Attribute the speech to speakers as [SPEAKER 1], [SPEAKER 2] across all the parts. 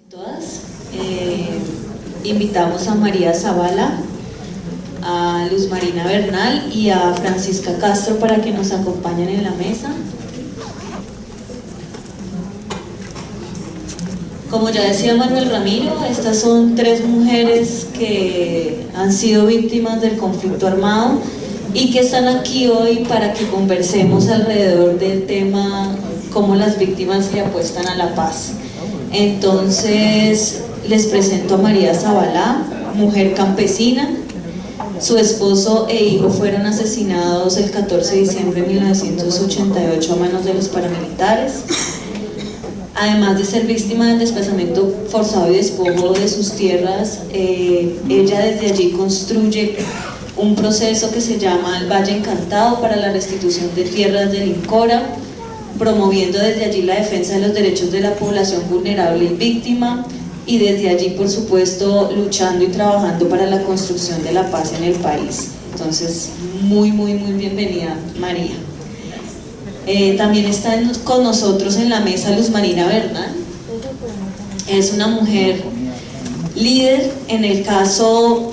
[SPEAKER 1] Todas. Invitamos a María Zavala, a Luz Marina Bernal y a Francisca Castro para que nos acompañen en la mesa. Como ya decía Manuel Ramiro, estas son tres mujeres que han sido víctimas del conflicto armado y que están aquí hoy para que conversemos alrededor del tema cómo las víctimas le apuestan a la paz. Entonces les presento a María Zavala, mujer campesina. Su esposo e hijo fueron asesinados el 14 de diciembre de 1988 a manos de los paramilitares. Además de ser víctima del desplazamiento forzado y despojo de sus tierras, ella desde allí construye un proceso que se llama el Valle Encantado para la restitución de tierras del Incora, promoviendo desde allí la defensa de los derechos de la población vulnerable y víctima, y desde allí, por supuesto, luchando y trabajando para la construcción de la paz en el país. Entonces, muy bienvenida, María. También está con nosotros en la mesa Luz Marina Bernal. Es una mujer líder en el caso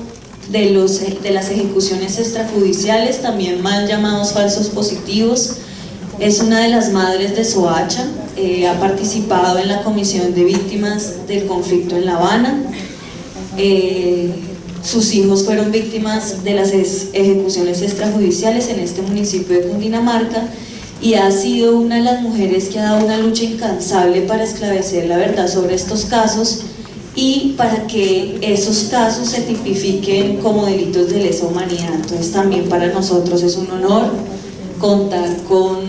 [SPEAKER 1] de las ejecuciones extrajudiciales, también mal llamados falsos positivos. Es una de las madres de Soacha, ha participado en la Comisión de Víctimas del Conflicto en La Habana. Sus hijos fueron víctimas de las ejecuciones extrajudiciales en este municipio de Cundinamarca, y ha sido una de las mujeres que ha dado una lucha incansable para esclarecer la verdad sobre estos casos y para que esos casos se tipifiquen como delitos de lesa humanidad. Entonces también para nosotros es un honor contar con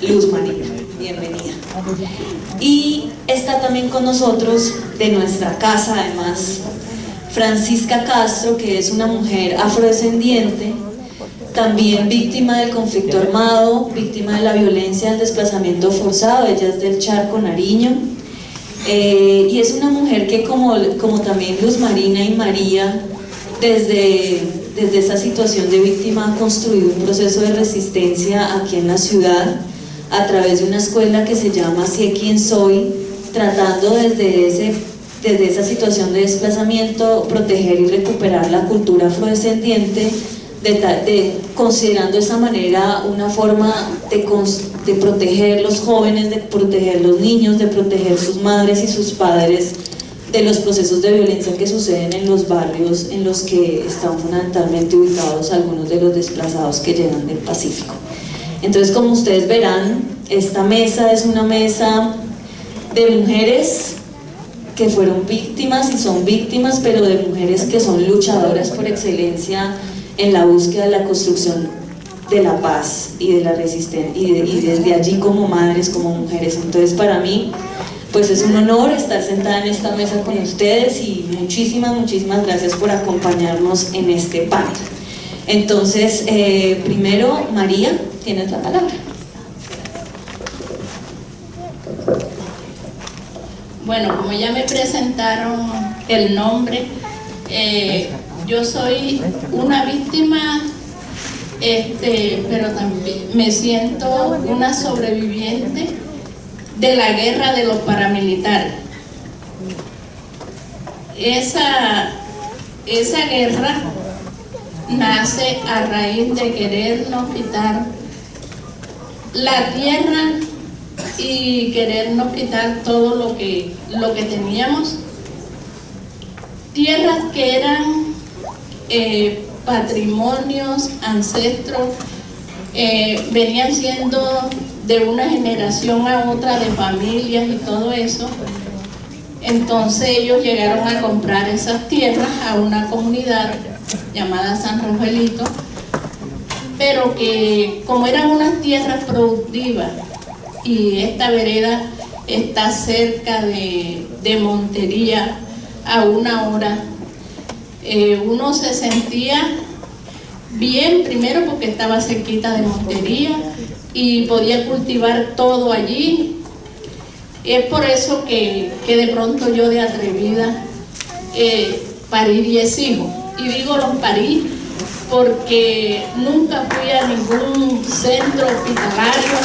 [SPEAKER 1] Luz Marina. Bienvenida. Y está también con nosotros, de nuestra casa además, Francisca Castro, que es una mujer afrodescendiente, también víctima del conflicto armado, víctima de la violencia del desplazamiento forzado. Ella es del Charco, Nariño, y es una mujer que como también Luz Marina y María, desde esa situación de víctima ha construido un proceso de resistencia aquí en la ciudad a través de una escuela que se llama Sé Quién Soy, tratando desde esa situación de desplazamiento proteger y recuperar la cultura afrodescendiente, considerando de esa manera una forma de proteger los jóvenes, de proteger los niños, de proteger sus madres y sus padres de los procesos de violencia que suceden en los barrios en los que están fundamentalmente ubicados algunos de los desplazados que llegan del Pacífico. Entonces, como ustedes verán, esta mesa es una mesa de mujeres que fueron víctimas y son víctimas, pero de mujeres que son luchadoras por excelencia en la búsqueda de la construcción de la paz y de la resistencia, y desde allí como madres, como mujeres. Entonces para mí pues es un honor estar sentada en esta mesa con ustedes, y muchísimas gracias por acompañarnos en este panel. Entonces primero, María, tienes la palabra.
[SPEAKER 2] Bueno, como ya me presentaron el nombre, yo soy una víctima, pero también me siento una sobreviviente de la guerra de los paramilitares. Esa guerra nace a raíz de querernos quitar la tierra y querernos quitar todo lo que teníamos. Tierras que eran patrimonios, ancestros, venían siendo de una generación a otra, de familias y todo eso. Entonces ellos llegaron a comprar esas tierras a una comunidad llamada San Rafaelito, pero que como eran unas tierras productivas, y esta vereda está cerca de Montería, a 1 hora, uno se sentía bien, primero porque estaba cerquita de Montería y podía cultivar todo allí. Es por eso que de pronto yo, de atrevida, parí 10 hijos. Y digo los parí porque nunca fui a ningún centro hospitalario,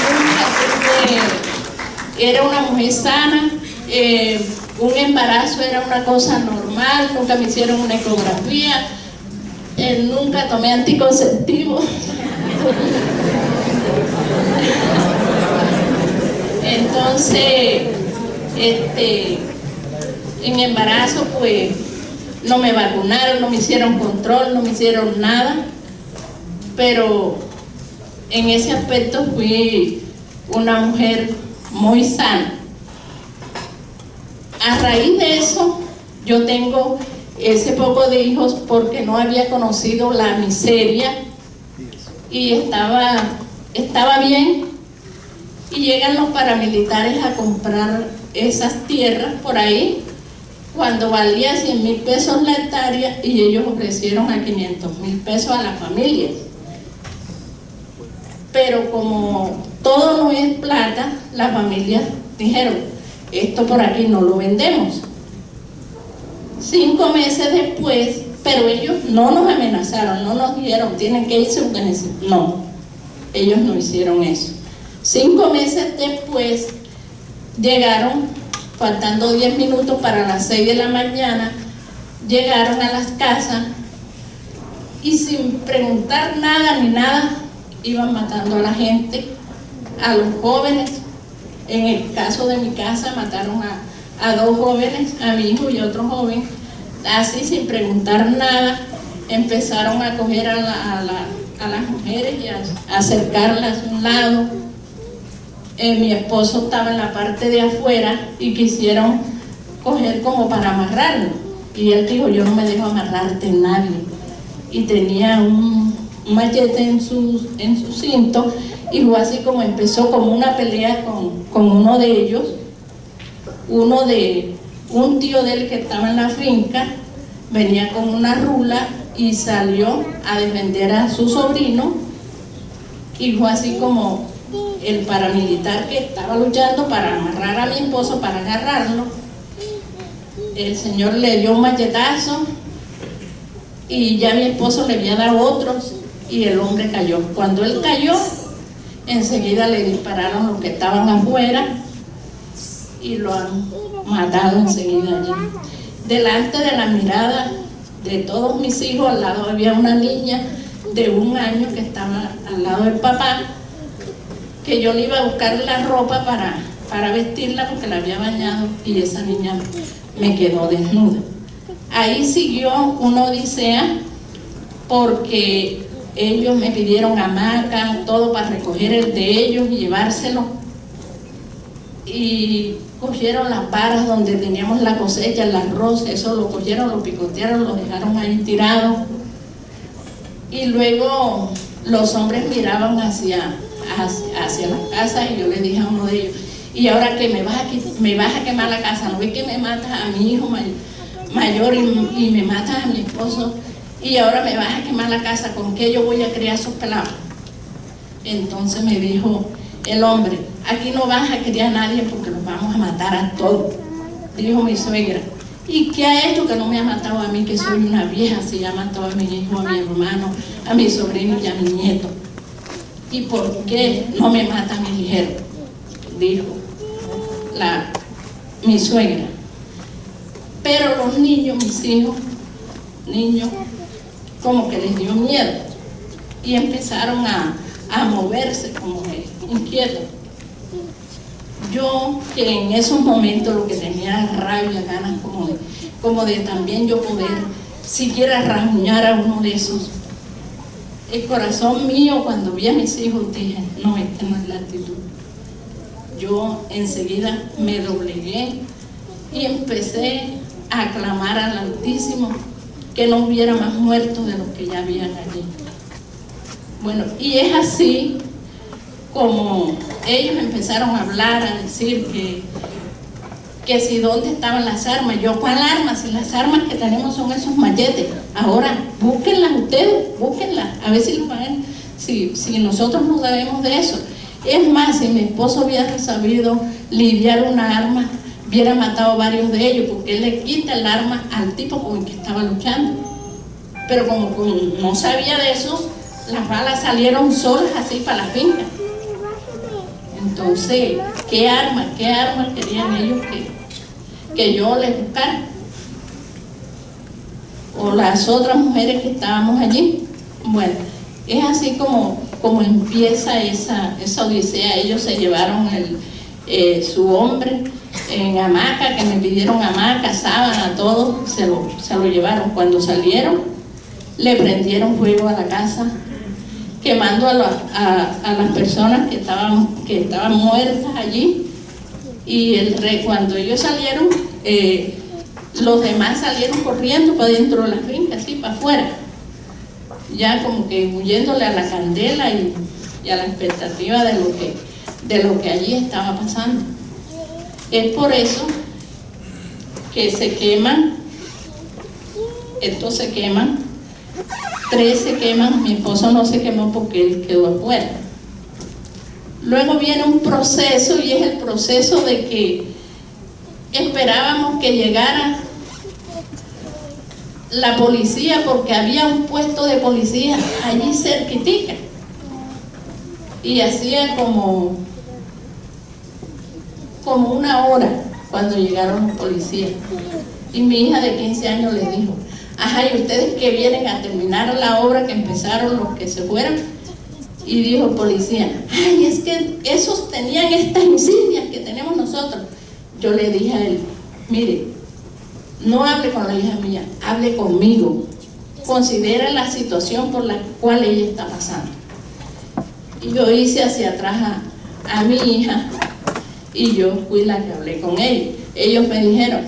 [SPEAKER 2] nunca tuve era una mujer sana, un embarazo era una cosa normal, nunca me hicieron una ecografía, nunca tomé anticonceptivo. Entonces, en embarazo pues no me vacunaron, no me hicieron control, no me hicieron nada, pero en ese aspecto fui una mujer muy sana. A raíz de eso, yo tengo ese poco de hijos porque no había conocido la miseria y estaba bien, y llegan los paramilitares a comprar esas tierras por ahí cuando valía 100.000 pesos la hectárea, y ellos ofrecieron a 500.000 pesos a las familias. Pero como todo no es plata, las familias dijeron, esto por aquí no lo vendemos. 5 meses después, pero ellos no nos amenazaron, no nos dijeron, tienen que irse, no, ellos no hicieron eso. 5 meses después llegaron, faltando 10 minutos para las 6 de la mañana, llegaron a las casas y sin preguntar nada ni nada, iban matando a la gente, a los jóvenes. En el caso de mi casa mataron a 2 jóvenes, a mi hijo y a otro joven, así sin preguntar nada. Empezaron a coger a las mujeres y a acercarlas a un lado. Mi esposo estaba en la parte de afuera y quisieron coger como para amarrarlo, y él dijo, yo no me dejo amarrarte nadie, y tenía un machete en su cinto, y fue así como empezó como una pelea con uno de ellos, un tío de él que estaba en la finca, venía con una rula y salió a defender a su sobrino, y fue así como el paramilitar que estaba luchando para amarrar a mi esposo, para agarrarlo, el señor le dio un machetazo y ya mi esposo le había dado otros y el hombre cayó. Cuando él cayó, enseguida le dispararon los que estaban afuera y lo han matado enseguida allí. Delante de la mirada de todos mis hijos, al lado había una niña de 1 año que estaba al lado del papá, que yo le iba a buscar la ropa para vestirla porque la había bañado, y esa niña me quedó desnuda. Ahí siguió una odisea porque ellos me pidieron hamaca, todo para recoger el de ellos y llevárselo, y cogieron las varas donde teníamos la cosecha, el arroz, eso lo cogieron, lo picotearon, lo dejaron ahí tirado, y luego los hombres miraban hacia la casa, y yo le dije a uno de ellos, y ahora que me vas a quemar la casa, ¿no ves que me matas a mi hijo mayor y me matas a mi esposo, y ahora me vas a quemar la casa? ¿Con qué yo voy a criar esos pelados? Entonces me dijo el hombre, aquí no vas a criar a nadie porque los vamos a matar a todos. Dijo mi suegra, ¿y qué ha hecho que no me ha matado a mí, que soy una vieja, si ya mató a mi hijo, a mi hermano, a mi sobrino y a mi nieto? ¿Y por qué no me mata a mi hijero? Dijo mi suegra. Pero los niños, mis hijos, niños, como que les dio miedo y empezaron a moverse como inquietos. Yo, que en esos momentos lo que tenía rabia, ganas como de también yo poder siquiera rasguñar a uno de esos. El corazón mío, cuando vi a mis hijos, dije, no, esta no es la actitud. Yo enseguida me doblegué y empecé a clamar al Altísimo que no hubiera más muertos de los que ya habían allí. Bueno, y es así como ellos empezaron a hablar, a decir que si dónde estaban las armas. Yo, ¿cuál armas? Si las armas que tenemos son esos machetes. Ahora, búsquenlas ustedes, búsquenlas, a ver si los van, si nosotros no sabemos de eso. Es más, si mi esposo hubiera sabido lidiar una arma, hubiera matado a varios de ellos, porque él le quita el arma al tipo con el que estaba luchando. Pero como no sabía de eso, las balas salieron solas así para la finca. Entonces, ¿qué armas querían ellos que yo les buscara? O las otras mujeres que estábamos allí. Bueno, es así como empieza esa odisea. Ellos se llevaron su hombre en hamaca, que me pidieron hamaca, sábana, todo, se lo llevaron. Cuando salieron, le prendieron fuego a la casa, quemando a las personas que estaban muertas allí. Y cuando ellos salieron, los demás salieron corriendo para dentro de la finca, así para afuera, ya como que huyéndole a la candela y a la expectativa de lo que allí estaba pasando. Es por eso que se queman, estos se queman, 3 se queman, mi esposo no se quemó porque él quedó afuera. Luego viene un proceso, y es el proceso de que esperábamos que llegara la policía, porque había un puesto de policía allí cerquitica, y hacía como 1 hora cuando llegaron los policías, y mi hija de 15 años les dijo: ajá, ¿y ustedes que vienen a terminar la obra que empezaron los que se fueron? Y dijo el policía: ay, es que esos tenían estas insignias que tenemos nosotros. Yo le dije a él: mire, no hable con la hija mía, hable conmigo, considere la situación por la cual ella está pasando. Y yo hice hacia atrás a mi hija, y yo fui la que hablé con ellos. Ellos me dijeron: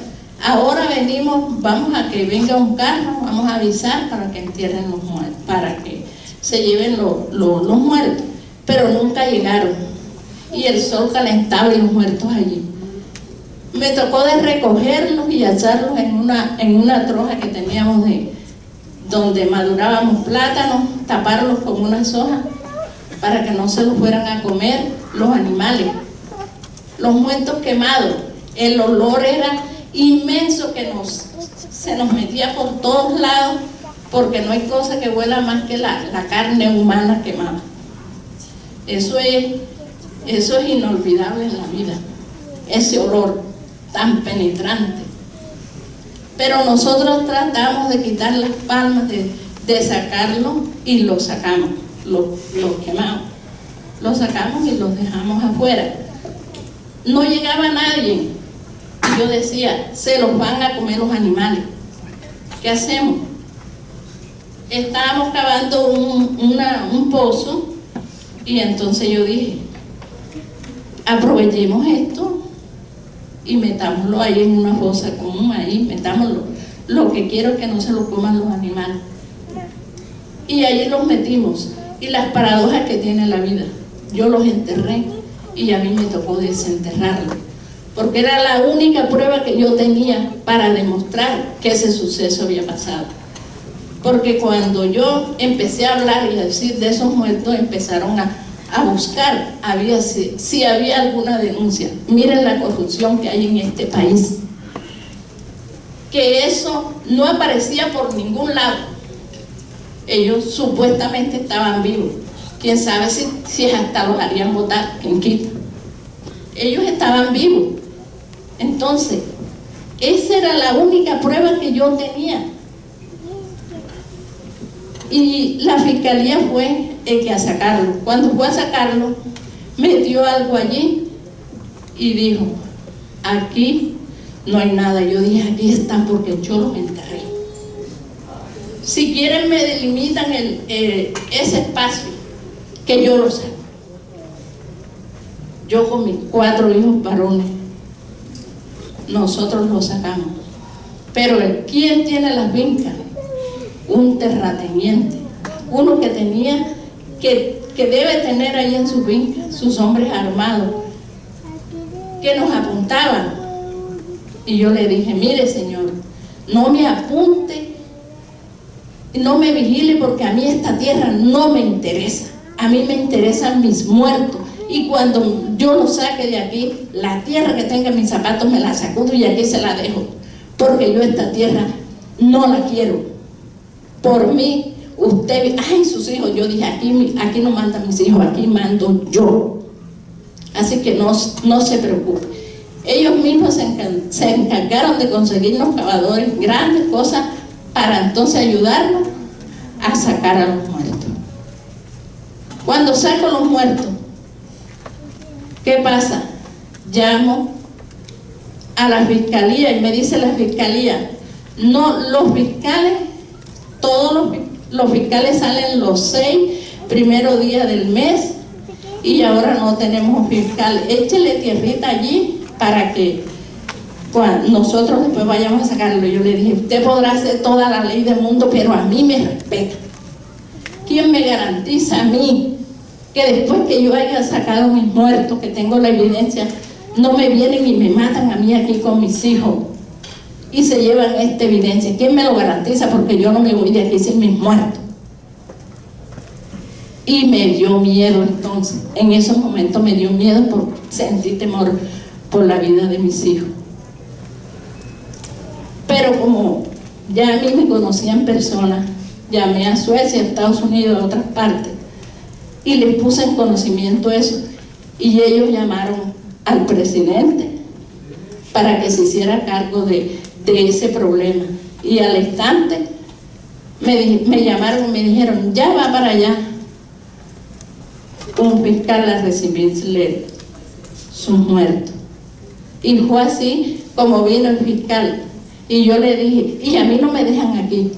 [SPEAKER 2] ahora venimos, vamos a que venga un carro, vamos a avisar para que entierren los muertos, para que se lleven los muertos. Pero nunca llegaron, y el sol calentaba y los muertos allí. Me tocó de recogerlos y echarlos en una troja que teníamos donde madurábamos plátanos, taparlos con unas hojas para que no se los fueran a comer los animales. Los muertos quemados, el olor era inmenso que se nos metía por todos lados, porque no hay cosa que huela más que la carne humana quemada. Eso es inolvidable en la vida, ese olor tan penetrante. Pero nosotros tratamos de quitar las palmas, de sacarlo, y lo sacamos, lo quemamos, lo sacamos y los dejamos afuera. No llegaba nadie, y yo decía: se los van a comer los animales, ¿qué hacemos? Estábamos cavando un pozo, y entonces yo dije: aprovechemos esto y metámoslo ahí en una fosa común, ahí metámoslo. Lo que quiero es que no se lo coman los animales. Y allí los metimos. Y las paradojas que tiene la vida: yo los enterré y a mí me tocó desenterrarlos, porque era la única prueba que yo tenía para demostrar que ese suceso había pasado. Porque cuando yo empecé a hablar y a decir de esos muertos, empezaron a buscar si había alguna denuncia. Miren la corrupción que hay en este país, que eso no aparecía por ningún lado. Ellos supuestamente estaban vivos, quién sabe si hasta los harían votar, quién quita. Ellos estaban vivos. Entonces, esa era la única prueba que yo tenía. Y la fiscalía fue el que a sacarlo. Cuando fue a sacarlo, metió algo allí y dijo: aquí no hay nada. Yo dije: aquí están porque yo los enterré. Si quieren me delimitan ese espacio, que yo lo saco. Yo con mis 4 hijos varones, nosotros lo sacamos. Pero ¿quién tiene las fincas? Un terrateniente, uno que tenía, que debe tener ahí en su finca sus hombres armados, que nos apuntaban. Y yo le dije: mire, señor, no me apunte, no me vigile, porque a mí esta tierra no me interesa. A mí me interesan mis muertos, y cuando yo los saque de aquí, la tierra que tenga en mis zapatos me la sacudo y aquí se la dejo, porque yo esta tierra no la quiero. Por mí, usted, ay, sus hijos. Yo dije: aquí no mandan mis hijos, aquí mando yo. Así que no se preocupe. Ellos mismos se encargaron de conseguirnos cavadores, grandes cosas, para entonces ayudarnos a sacar a los muertos. Cuando saco a los muertos, ¿qué pasa? Llamo a la fiscalía y me dice la fiscalía, no, los fiscales, todos los fiscales salen los 6 primeros días del mes y ahora no tenemos un fiscal, échele tierrita allí para que nosotros después vayamos a sacarlo. Yo le dije, usted podrá hacer toda la ley del mundo, pero a mí me respeta. ¿Quién me garantiza a mí que después que yo haya sacado mis muertos, que tengo la evidencia, no me vienen y me matan a mí aquí con mis hijos y se llevan esta evidencia? ¿Quién me lo garantiza? Porque yo no me voy de aquí sin mis muertos. Y me dio miedo entonces, en esos momentos me dio miedo porque sentí temor por la vida de mis hijos. Pero como ya a mí me conocían personas, llamé a Suecia, a Estados Unidos, a otras partes, y les puse en conocimiento eso, y ellos llamaron al presidente para que se hiciera cargo de ese problema. Y al instante me llamaron y me dijeron, ya va para allá un fiscal a recibirle sus muertos. Y fue así como vino el fiscal. Y yo le dije, y a mí no me dejan aquí,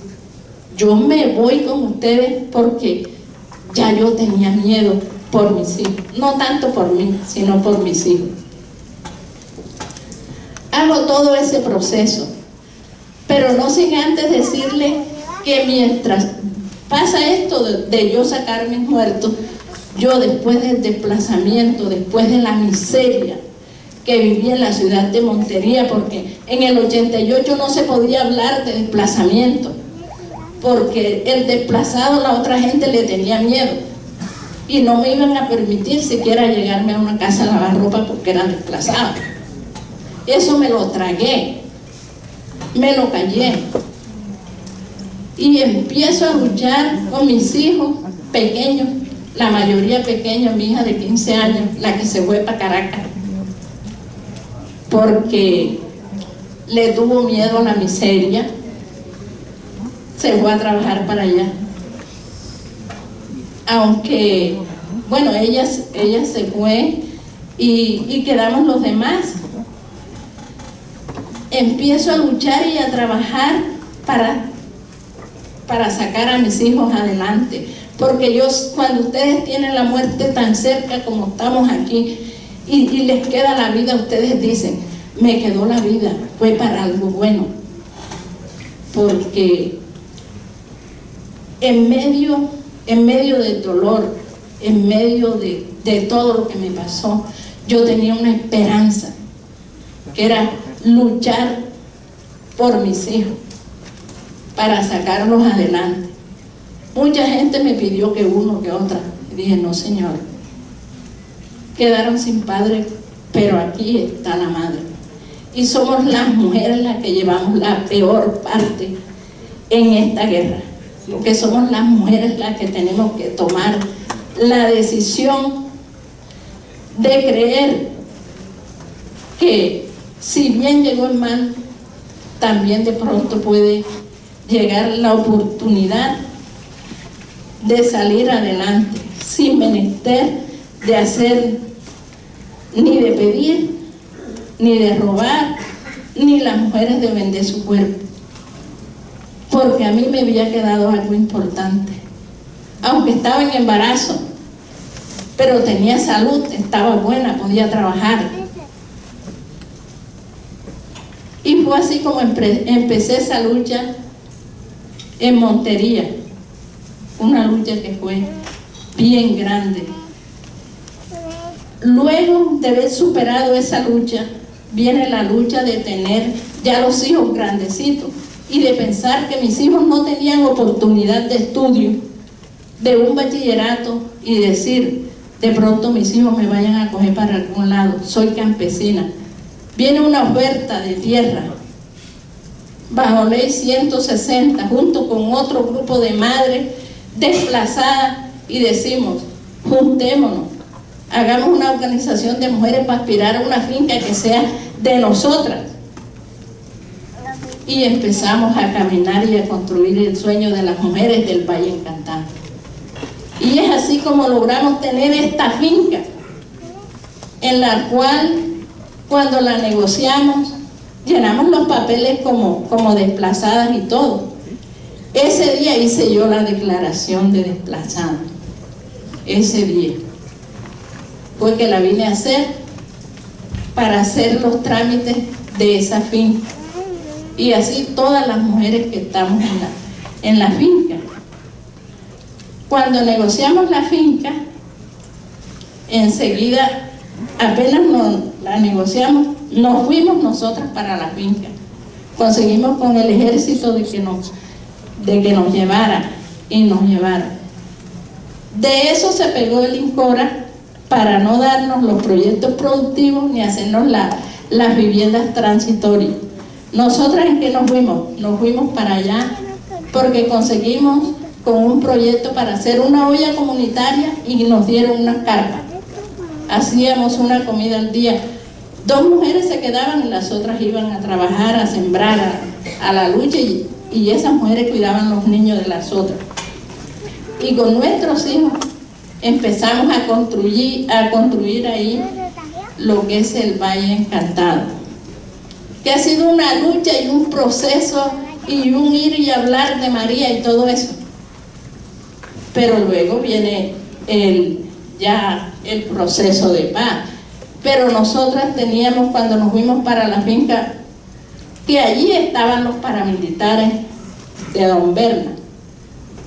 [SPEAKER 2] yo me voy con ustedes porque ya yo tenía miedo por mis hijos, no tanto por mí, sino por mis hijos. Hago todo ese proceso, pero no sin antes decirle que mientras pasa esto de yo sacar mis muertos, yo después del desplazamiento, después de la miseria que viví en la ciudad de Montería, porque en el 88 no se podía hablar de desplazamiento, porque el desplazado, la otra gente le tenía miedo y no me iban a permitir siquiera llegarme a una casa a lavar ropa porque era desplazado. Eso me lo tragué, me lo callé y empiezo a luchar con mis hijos pequeños, la mayoría pequeños, mi hija de 15 años, la que se fue para Caracas porque le tuvo miedo a la miseria, se fue a trabajar para allá. Aunque, bueno, ella se fue y quedamos los demás. Empiezo a luchar y a trabajar para sacar a mis hijos adelante. Porque cuando ustedes tienen la muerte tan cerca como estamos aquí y les queda la vida, ustedes dicen, me quedó la vida, fue para algo bueno. Porque en medio del dolor, en medio de todo lo que me pasó, yo tenía una esperanza, que era luchar por mis hijos, para sacarlos adelante. Mucha gente me pidió que uno, que otra, y dije, no señor, quedaron sin padre, pero aquí está la madre. Y somos las mujeres las que llevamos la peor parte en esta guerra, porque somos las mujeres las que tenemos que tomar la decisión de creer que si bien llegó el mal, también de pronto puede llegar la oportunidad de salir adelante, sin menester de hacer, ni de pedir, ni de robar, ni las mujeres de vender su cuerpo. Porque a mí me había quedado algo importante. Aunque estaba en embarazo, pero tenía salud, estaba buena, podía trabajar. Y fue así como empecé esa lucha en Montería. Una lucha que fue bien grande. Luego de haber superado esa lucha, viene la lucha de tener ya los hijos grandecitos y de pensar que mis hijos no tenían oportunidad de estudio, de un bachillerato, y decir, de pronto mis hijos me vayan a coger para algún lado, soy campesina. Viene una oferta de tierra bajo ley 160 junto con otro grupo de madres desplazadas y decimos, juntémonos, hagamos una organización de mujeres para aspirar a una finca que sea de nosotras. Y empezamos a caminar y a construir el sueño de las mujeres del Valle Encantado. Y es así como logramos tener esta finca, en la cual, cuando la negociamos, llenamos los papeles como desplazadas y todo. Ese día hice yo la declaración de desplazada. Ese día fue que la vine a hacer para hacer los trámites de esa finca. Y así todas las mujeres que estamos en la finca. Cuando negociamos la finca, enseguida, apenas la negociamos, nos fuimos nosotras para la finca. Conseguimos con el ejército de que nos llevara y nos llevara. De eso se pegó el INCORA para no darnos los proyectos productivos ni hacernos las viviendas transitorias. Nosotras, ¿en qué nos fuimos? Nos fuimos para allá porque conseguimos con un proyecto para hacer una olla comunitaria y nos dieron una carpa. Hacíamos una comida al día. 2 mujeres se quedaban y las otras iban a trabajar, a sembrar, a la lucha, y esas mujeres cuidaban los niños de las otras. Y con nuestros hijos empezamos a construir ahí lo que es el Valle Encantado, que ha sido una lucha y un proceso y un ir y hablar de María y todo eso. Pero luego viene el proceso de paz. Pero nosotras teníamos, cuando nos fuimos para la finca, que allí estaban los paramilitares de Don Berna,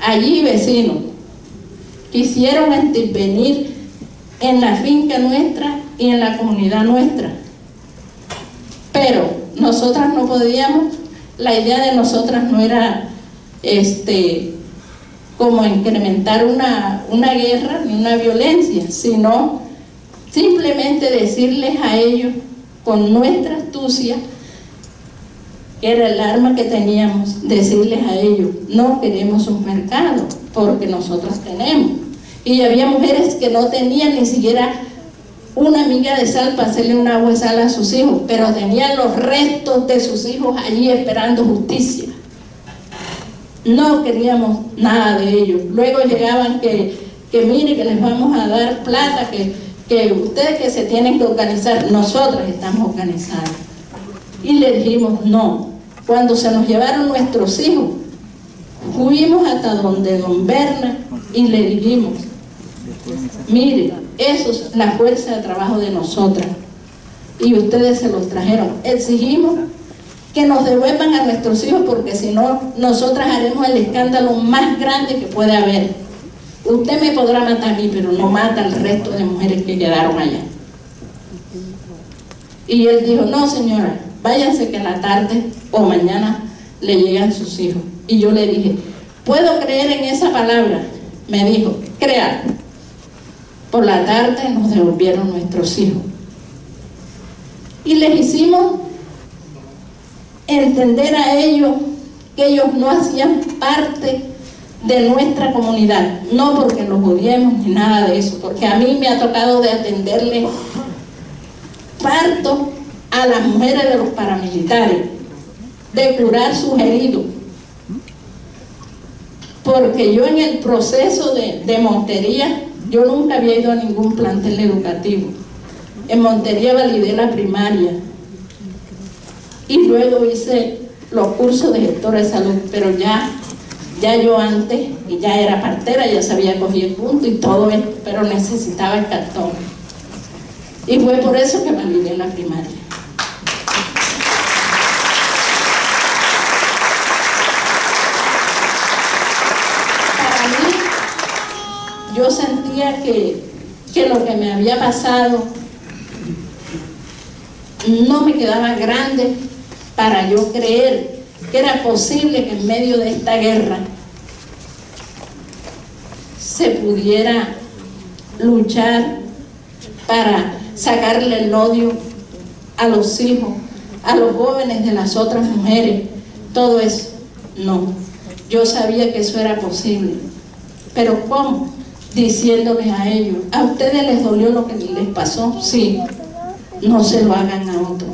[SPEAKER 2] allí vecinos, quisieron intervenir en la finca nuestra y en la comunidad nuestra. Pero nosotras no podíamos, la idea de nosotras no era como incrementar una guerra ni una violencia, sino simplemente decirles a ellos, con nuestra astucia, que era el arma que teníamos, decirles a ellos, no queremos un mercado, porque nosotros tenemos. Y había mujeres que no tenían ni siquiera una miga de sal para hacerle un agua de sal a sus hijos, pero tenían los restos de sus hijos allí esperando justicia. No queríamos nada de ellos. Luego llegaban que mire, que les vamos a dar plata, que ustedes que se tienen que organizar. Nosotras estamos organizadas. Y le dijimos no. Cuando se nos llevaron nuestros hijos, fuimos hasta donde Don Berna y le dijimos, mire, eso es la fuerza de trabajo de nosotras y ustedes se los trajeron. Exigimos que nos devuelvan a nuestros hijos, porque si no, nosotras haremos el escándalo más grande que puede haber. Usted me podrá matar a mí, pero no mata al resto de mujeres que quedaron allá. Y él dijo, no señora, váyanse que a la tarde o mañana le llegan sus hijos. Y yo le dije, ¿puedo creer en esa palabra? Me dijo, crea. Por la tarde nos devolvieron nuestros hijos. Y les hicimos entender a ellos que ellos no hacían parte de nuestra comunidad, no porque los odiemos ni nada de eso, porque a mí me ha tocado de atenderle parto a las mujeres de los paramilitares, de curar sus heridos, porque yo en el proceso de Montería, yo nunca había ido a ningún plantel educativo. En Montería validé la primaria y luego hice los cursos de gestora de salud, pero ya yo antes, y ya era partera, ya sabía coger el punto y todo esto, pero necesitaba el cartón. Y fue por eso que validé la primaria. Para mí, yo sentía que lo que me había pasado no me quedaba grande para yo creer que era posible que en medio de esta guerra se pudiera luchar para sacarle el odio a los hijos, a los jóvenes de las otras mujeres, todo eso. No, yo sabía que eso era posible, pero ¿cómo? diciéndoles a ellos, ¿a ustedes les dolió lo que les pasó? Sí, no se lo hagan a otro.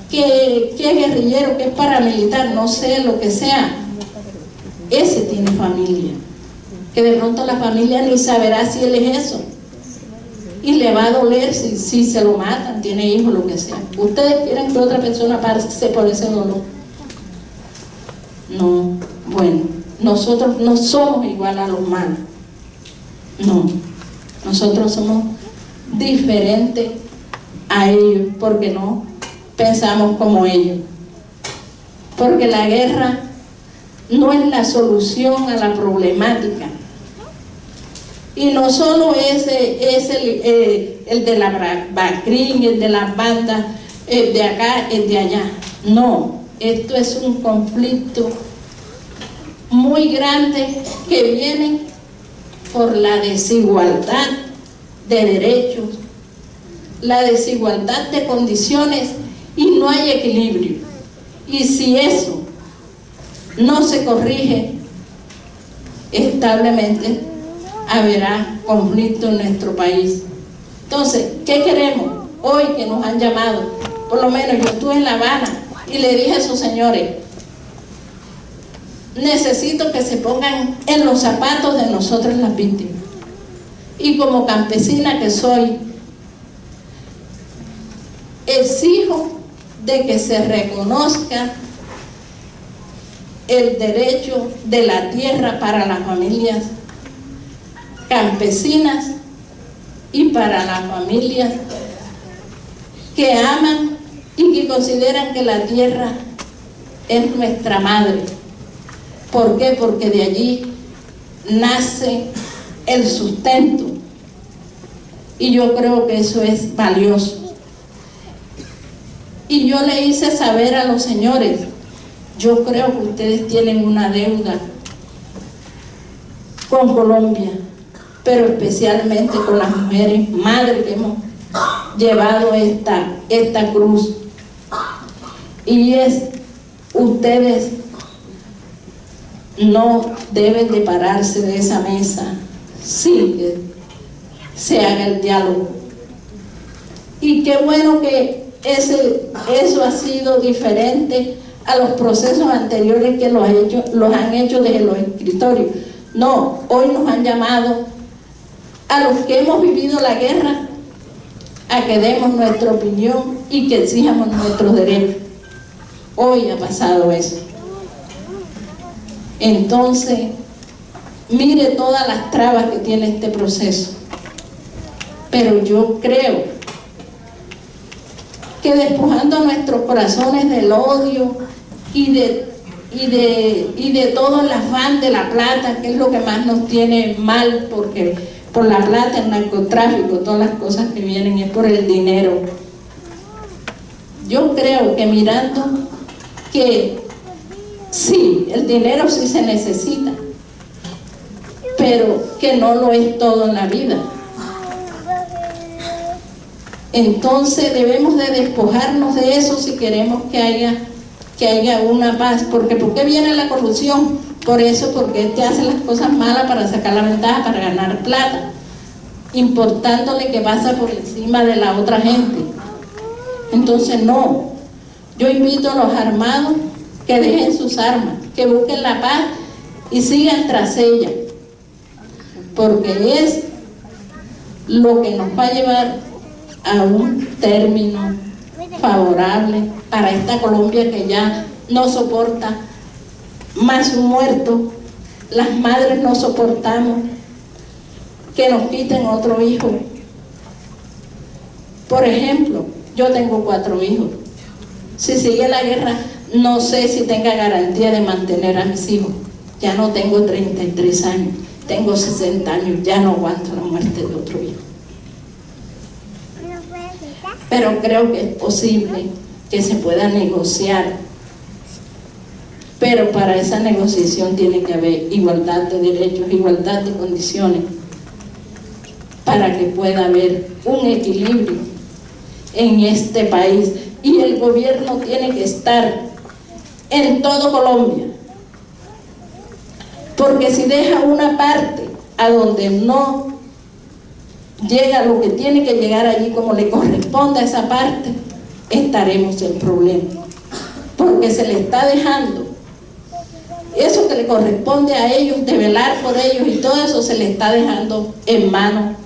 [SPEAKER 2] Que es guerrillero, que es paramilitar, no sé, lo que sea, ese tiene familia, que de pronto la familia ni saberá si él es eso, y le va a doler si se lo matan, tiene hijos, lo que sea. ¿Ustedes quieren que otra persona pase por ese dolor? No, bueno, nosotros no somos igual a los malos, no, nosotros somos diferentes a ellos, porque no pensamos como ellos, porque la guerra no es la solución a la problemática, y no solo es el de la Bacrín, el de las bandas, el de acá, el de allá, no, esto es un conflicto muy grande que viene por la desigualdad de derechos, la desigualdad de condiciones, y no hay equilibrio. Y si eso no se corrige establemente, habrá conflicto en nuestro país. Entonces, ¿qué queremos? Hoy que nos han llamado, por lo menos yo estuve en La Habana y le dije a esos señores, necesito que se pongan en los zapatos de nosotros las víctimas. Y como campesina que soy, exijo de que se reconozca el derecho de la tierra para las familias campesinas y para las familias que aman y que consideran que la tierra es nuestra madre. ¿Por qué? Porque de allí nace el sustento, y yo creo que eso es valioso. Y yo le hice saber a los señores, yo creo que ustedes tienen una deuda con Colombia, pero especialmente con las mujeres madres que hemos llevado esta cruz, y es, ustedes no deben de pararse de esa mesa sin que se haga el diálogo. Y qué bueno que eso ha sido diferente a los procesos anteriores que los han hecho desde los escritorios. No, hoy nos han llamado a los que hemos vivido la guerra a que demos nuestra opinión y que exijamos nuestros derechos. Hoy ha pasado eso. Entonces, mire todas las trabas que tiene este proceso. Pero yo creo que despojando nuestros corazones del odio y de todo el afán de la plata, que es lo que más nos tiene mal, porque por la plata, el narcotráfico, todas las cosas que vienen es por el dinero. Yo creo que mirando que sí, el dinero sí se necesita, pero que no lo es todo en la vida. Entonces debemos de despojarnos de eso si queremos que haya una paz. Porque ¿por qué viene la corrupción? Por eso, porque este hace las cosas malas para sacar la ventaja, para ganar plata, importándole que pasa por encima de la otra gente. Entonces no, yo invito a los armados que dejen sus armas, que busquen la paz y sigan tras ella, porque es lo que nos va a llevar a un término favorable para esta Colombia que ya no soporta más un muerto. Las madres no soportamos que nos quiten otro hijo. Por ejemplo, yo tengo 4 hijos. Si sigue la guerra, no sé si tenga garantía de mantener a mis hijos. Ya no tengo 33 años, tengo 60 años, ya no aguanto la muerte de otro hijo. Pero creo que es posible que se pueda negociar, pero para esa negociación tiene que haber igualdad de derechos, igualdad de condiciones, para que pueda haber un equilibrio en este país. Y el gobierno tiene que estar en todo Colombia, porque si deja una parte a donde no llega lo que tiene que llegar allí como le corresponde a esa parte, estaremos en problemas, porque se le está dejando eso que le corresponde a ellos, de velar por ellos y todo eso, se le está dejando en manos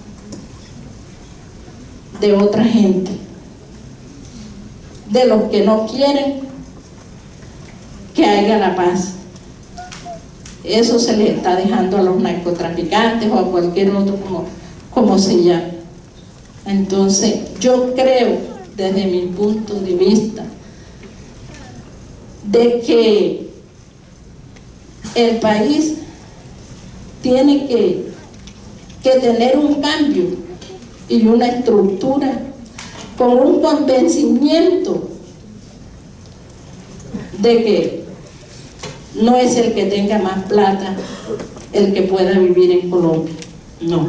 [SPEAKER 2] de otra gente, de los que no quieren que haya la paz. Eso se le está dejando a los narcotraficantes o a cualquier otro, como se llama. Entonces, yo creo, desde mi punto de vista, de que el país tiene que tener un cambio y una estructura con un convencimiento de que no es el que tenga más plata el que pueda vivir en Colombia, no.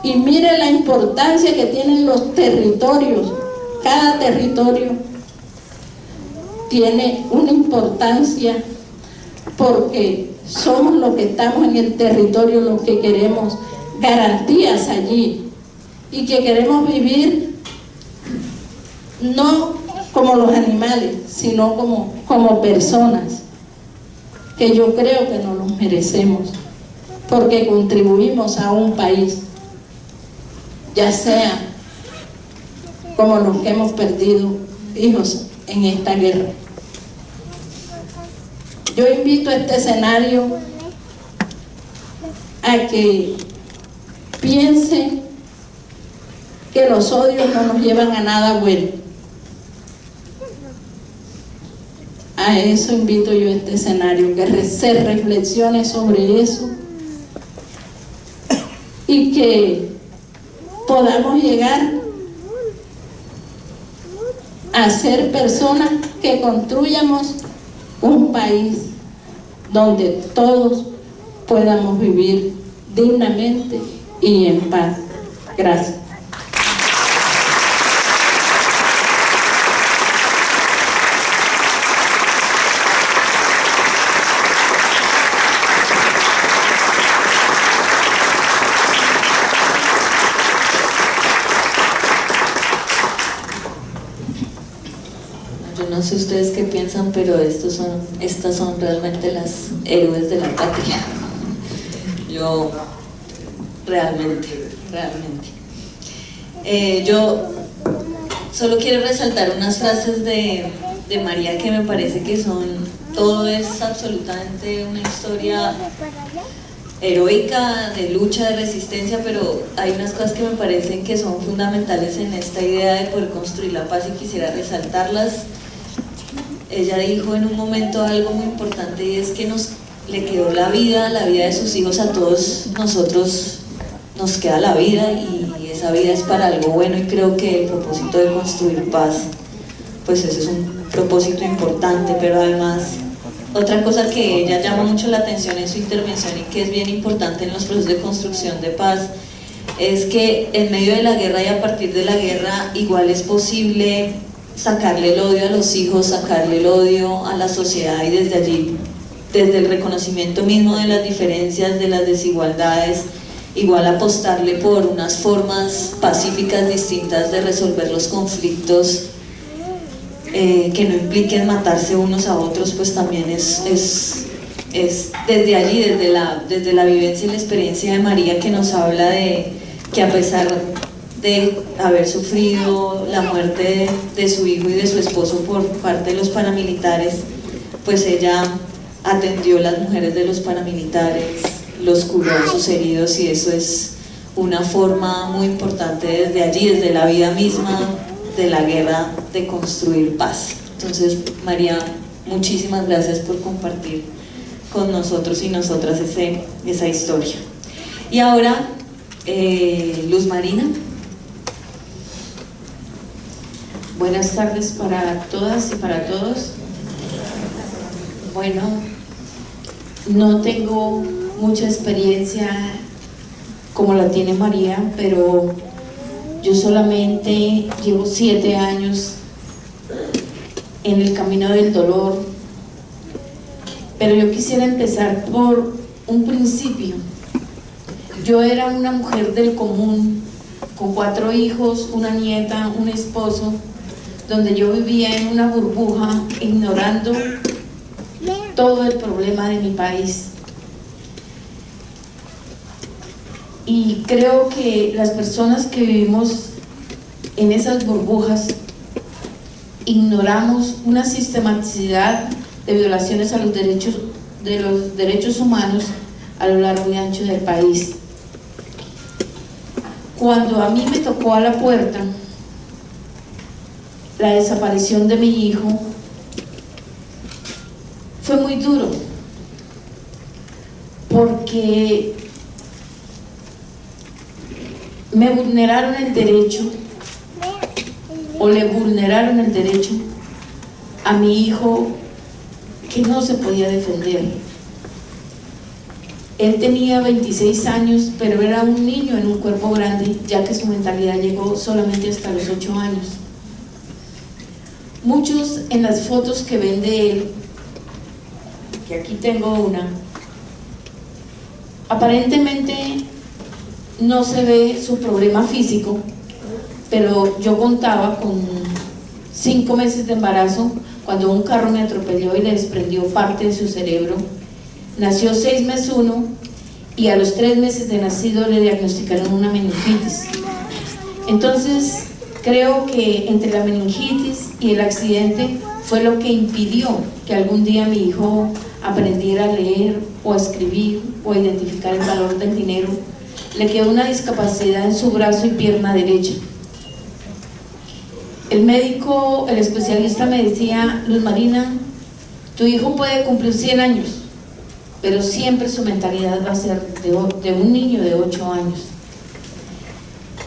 [SPEAKER 2] Y mire la importancia que tienen los territorios. Cada territorio tiene una importancia porque somos los que estamos en el territorio, los que queremos garantías allí y que queremos vivir no como los animales, sino como personas, que yo creo que nos los merecemos, porque contribuimos a un país, ya sea como los que hemos perdido hijos en esta guerra. Yo invito a este escenario a que piense que los odios no nos llevan a nada bueno. A eso invito yo a este escenario, que se reflexione sobre eso y que podamos llegar a ser personas que construyamos un país donde todos podamos vivir dignamente y en paz. Gracias.
[SPEAKER 1] No sé ustedes qué piensan, pero estas son realmente las héroes de la patria. Yo realmente. Yo solo quiero resaltar unas frases de María que me parece que todo es absolutamente una historia heroica, de lucha, de resistencia, pero hay unas cosas que me parecen que son fundamentales en esta idea de poder construir la paz y quisiera resaltarlas. Ella dijo en un momento algo muy importante y es que le quedó la vida de sus hijos. A todos nosotros nos queda la vida y esa vida es para algo bueno, y creo que el propósito de construir paz, pues ese es un propósito importante. Pero además, otra cosa que ella llama mucho la atención en su intervención y que es bien importante en los procesos de construcción de paz, es que en medio de la guerra y a partir de la guerra igual es posible sacarle el odio a los hijos, sacarle el odio a la sociedad, y desde allí, desde el reconocimiento mismo de las diferencias, de las desigualdades, igual apostarle por unas formas pacíficas distintas de resolver los conflictos que no impliquen matarse unos a otros, pues también es desde allí, desde la vivencia y la experiencia de María, que nos habla de que a pesar de haber sufrido la muerte de su hijo y de su esposo por parte de los paramilitares, pues ella atendió a las mujeres de los paramilitares, los curó sus heridos, y eso es una forma muy importante desde allí, desde la vida misma de la guerra, de construir paz. Entonces, María, muchísimas gracias por compartir con nosotros y nosotras esa historia. Y ahora, Luz Marina.
[SPEAKER 3] Buenas tardes para todas y para todos. Bueno, no tengo mucha experiencia como la tiene María, pero yo solamente llevo 7 años en el camino del dolor pero yo quisiera empezar por un principio. Yo era una mujer del común, con 4 hijos, una nieta, un esposo, donde yo vivía en una burbuja, ignorando todo el problema de mi país. Y creo que las personas que vivimos en esas burbujas ignoramos una sistematicidad de violaciones a los derechos humanos a lo largo y ancho del país. Cuando a mí me tocó a la puerta la desaparición de mi hijo, fue muy duro, porque me vulneraron el derecho, o le vulneraron el derecho a mi hijo, que no se podía defender. Él tenía 26 años, pero era un niño en un cuerpo grande, ya que su mentalidad llegó solamente hasta los 8 años. Muchos en las fotos que ven de él, que aquí tengo una, aparentemente no se ve su problema físico, pero yo contaba con 5 meses de embarazo cuando un carro me atropelló y le desprendió parte de su cerebro. Nació 6 meses 1 y a los 3 meses de nacido le diagnosticaron una meningitis. Entonces creo que entre la meningitis y el accidente fue lo que impidió que algún día mi hijo aprendiera a leer o a escribir o a identificar el valor del dinero. Le quedó una discapacidad en su brazo y pierna derecha. El médico, el especialista me decía: Luz Marina, tu hijo puede cumplir 100 años, pero siempre su mentalidad va a ser de un niño de 8 años.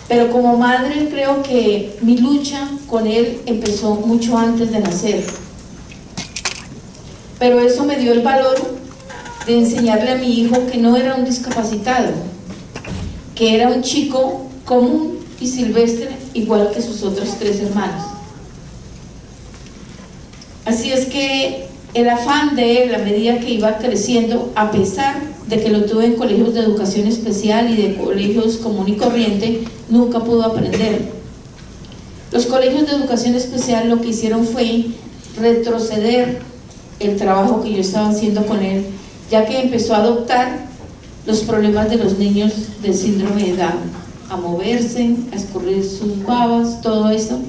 [SPEAKER 3] Pero como madre creo que mi lucha con él empezó mucho antes de nacer. Pero eso me dio el valor de enseñarle a mi hijo que no era un discapacitado, que era un chico común y silvestre, igual que sus otros 3 hermanos. Así es que el afán de él, a medida que iba creciendo, a pesar de que lo tuve en colegios de educación especial y de colegios común y corriente, nunca pudo aprender. Los colegios de educación especial lo que hicieron fue retroceder el trabajo que yo estaba haciendo con él, ya que empezó a adoptar los problemas de los niños del síndrome de Down, a moverse, a escurrir sus babas, todo eso.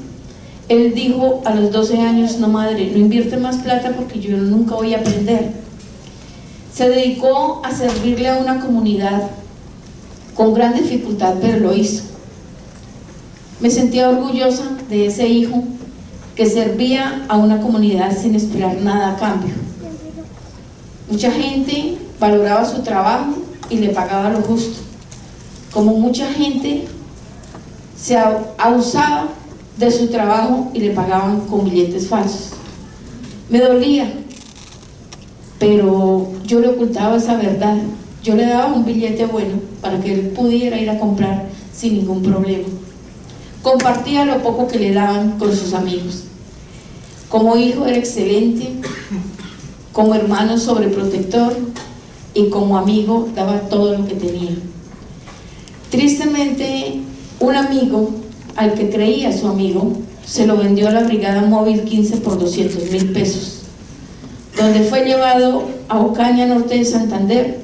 [SPEAKER 3] Él dijo a los 12 años: no, madre, no invierte más plata porque yo nunca voy a aprender. Se dedicó a servirle a una comunidad con gran dificultad, pero lo hizo. Me sentía orgullosa de ese hijo que servía a una comunidad sin esperar nada a cambio. Mucha gente valoraba su trabajo y le pagaba lo justo, como mucha gente se abusaba de su trabajo y le pagaban con billetes falsos. Me dolía, pero yo le ocultaba esa verdad. Yo le daba un billete bueno para que él pudiera ir a comprar sin ningún problema. Compartía lo poco que le daban con sus amigos. Como hijo era excelente, como hermano sobreprotector, y como amigo daba todo lo que tenía. Tristemente, un amigo, al que creía su amigo, se lo vendió a la Brigada Móvil 15 por 200,000 pesos, donde fue llevado a Ocaña, norte de Santander,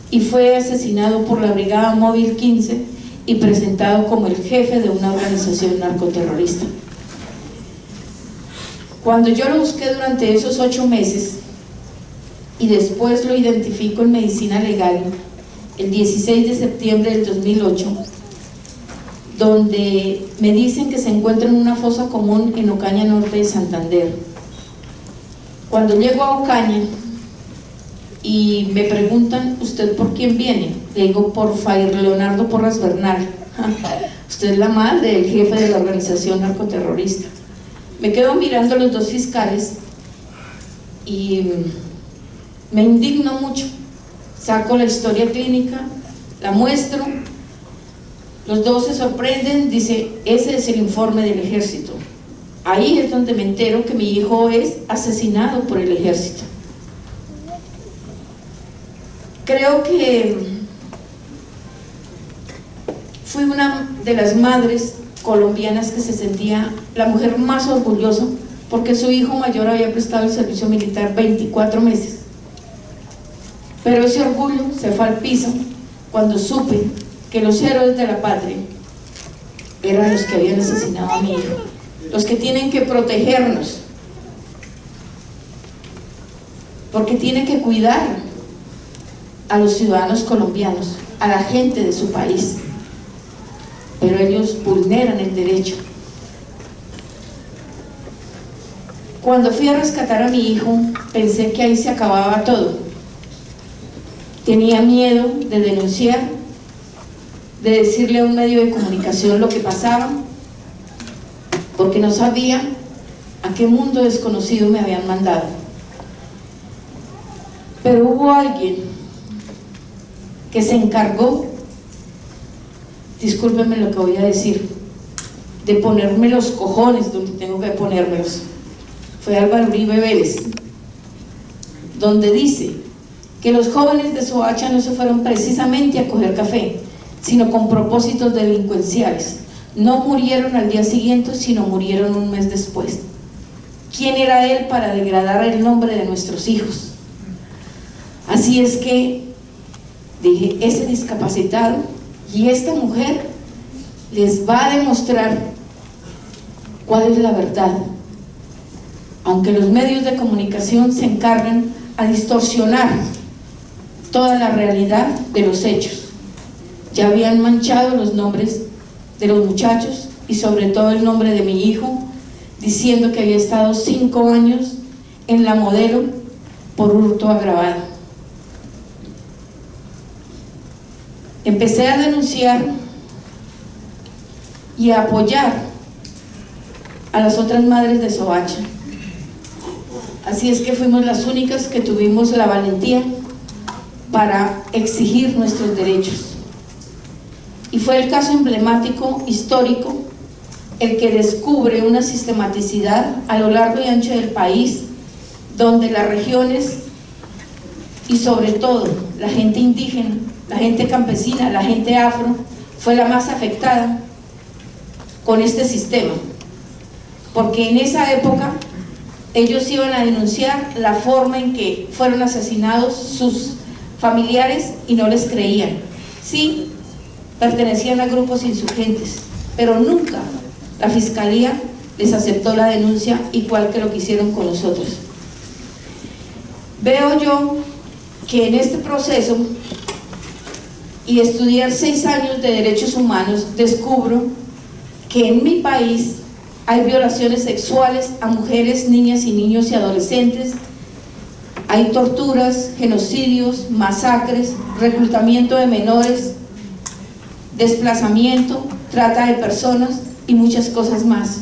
[SPEAKER 3] y fue asesinado por la Brigada Móvil 15 y presentado como el jefe de una organización narcoterrorista. Cuando yo lo busqué durante esos 8 meses y después lo identifico en medicina legal el 16 de septiembre del 2008, donde me dicen que se encuentra en una fosa común en Ocaña, norte de Santander. Cuando llego a Ocaña y me preguntan: ¿usted por quién viene? Le digo: por Fair Leonardo Porras Bernal. Usted es la madre del jefe de la organización narcoterrorista. Me quedo mirando a los 2 fiscales y me indigno mucho. Saco la historia clínica, la muestro, los 2 se sorprenden, dice: ese es el informe del ejército. Ahí es donde me entero que mi hijo es asesinado por el ejército. creo que fui una de las madres colombianas que se sentía la mujer más orgullosa, porque su hijo mayor había prestado el servicio militar 24 meses. Pero ese orgullo se fue al piso cuando supe que los héroes de la patria eran los que habían asesinado a mi hijo, los que tienen que protegernos, porque tienen que cuidar a los ciudadanos colombianos, a la gente de su país, pero ellos vulneran el derecho. Cuando fui a rescatar a mi hijo, pensé que ahí se acababa todo. Tenía miedo de denunciar, de decirle a un medio de comunicación lo que pasaba, porque no sabía a qué mundo desconocido me habían mandado. Pero hubo alguien que se encargó, discúlpenme lo que voy a decir, de ponerme los cojones donde tengo que ponérmelos. Fue Álvaro Uribe Vélez, donde dice que los jóvenes de Soacha no se fueron precisamente a coger café, sino con propósitos delincuenciales. No murieron al día siguiente, sino murieron un mes después. ¿Quién era él para degradar el nombre de nuestros hijos? Así es que dije, ese discapacitado y esta mujer les va a demostrar cuál es la verdad, aunque los medios de comunicación se encargan a distorsionar toda la realidad de los hechos. Ya habían manchado los nombres de los muchachos y sobre todo el nombre de mi hijo, diciendo que había estado 5 años en la Modelo por hurto agravado. Empecé a denunciar y a apoyar a las otras madres de Soacha. Así es que fuimos las únicas que tuvimos la valentía para exigir nuestros derechos. Y fue el caso emblemático, histórico, el que descubre una sistematicidad a lo largo y ancho del país, donde las regiones y sobre todo la gente indígena, la gente campesina, la gente afro, fue la más afectada con este sistema, porque en esa época ellos iban a denunciar la forma en que fueron asesinados sus familiares y no les creían. Sí, pertenecían a grupos insurgentes, pero nunca la fiscalía les aceptó la denuncia, igual que lo que hicieron con nosotros. Veo yo que en este proceso y estudiar 6 años de derechos humanos, descubro que en mi país hay violaciones sexuales a mujeres, niñas y niños y adolescentes, hay torturas, genocidios, masacres, reclutamiento de menores, desplazamiento, trata de personas y muchas cosas más.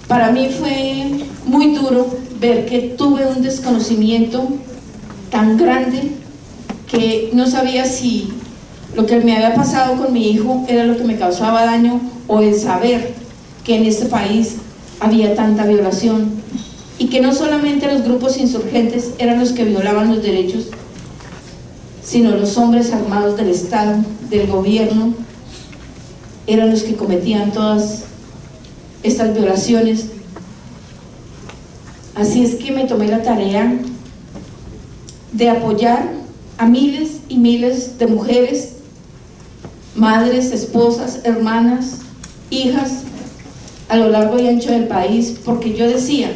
[SPEAKER 3] Para mí fue muy duro ver que tuve un desconocimiento tan grande que no sabía si lo que me había pasado con mi hijo era lo que me causaba daño, o el saber que en este país había tanta violación y que no solamente los grupos insurgentes eran los que violaban los derechos, sino los hombres armados del Estado, del gobierno, eran los que cometían todas estas violaciones. Así es que me tomé la tarea de apoyar a miles y miles de mujeres, madres, esposas, hermanas, hijas, a lo largo y ancho del país, porque yo decía,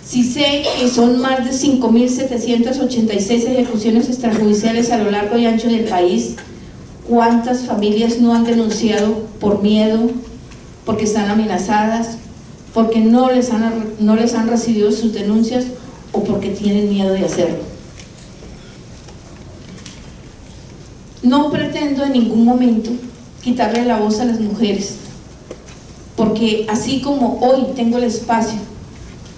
[SPEAKER 3] si sé que son más de 5.786 ejecuciones extrajudiciales a lo largo y ancho del país, ¿cuántas familias no han denunciado por miedo, porque están amenazadas, porque no les han recibido sus denuncias o porque tienen miedo de hacerlo? No pretendo en ningún momento quitarle la voz a las mujeres, porque así como hoy tengo el espacio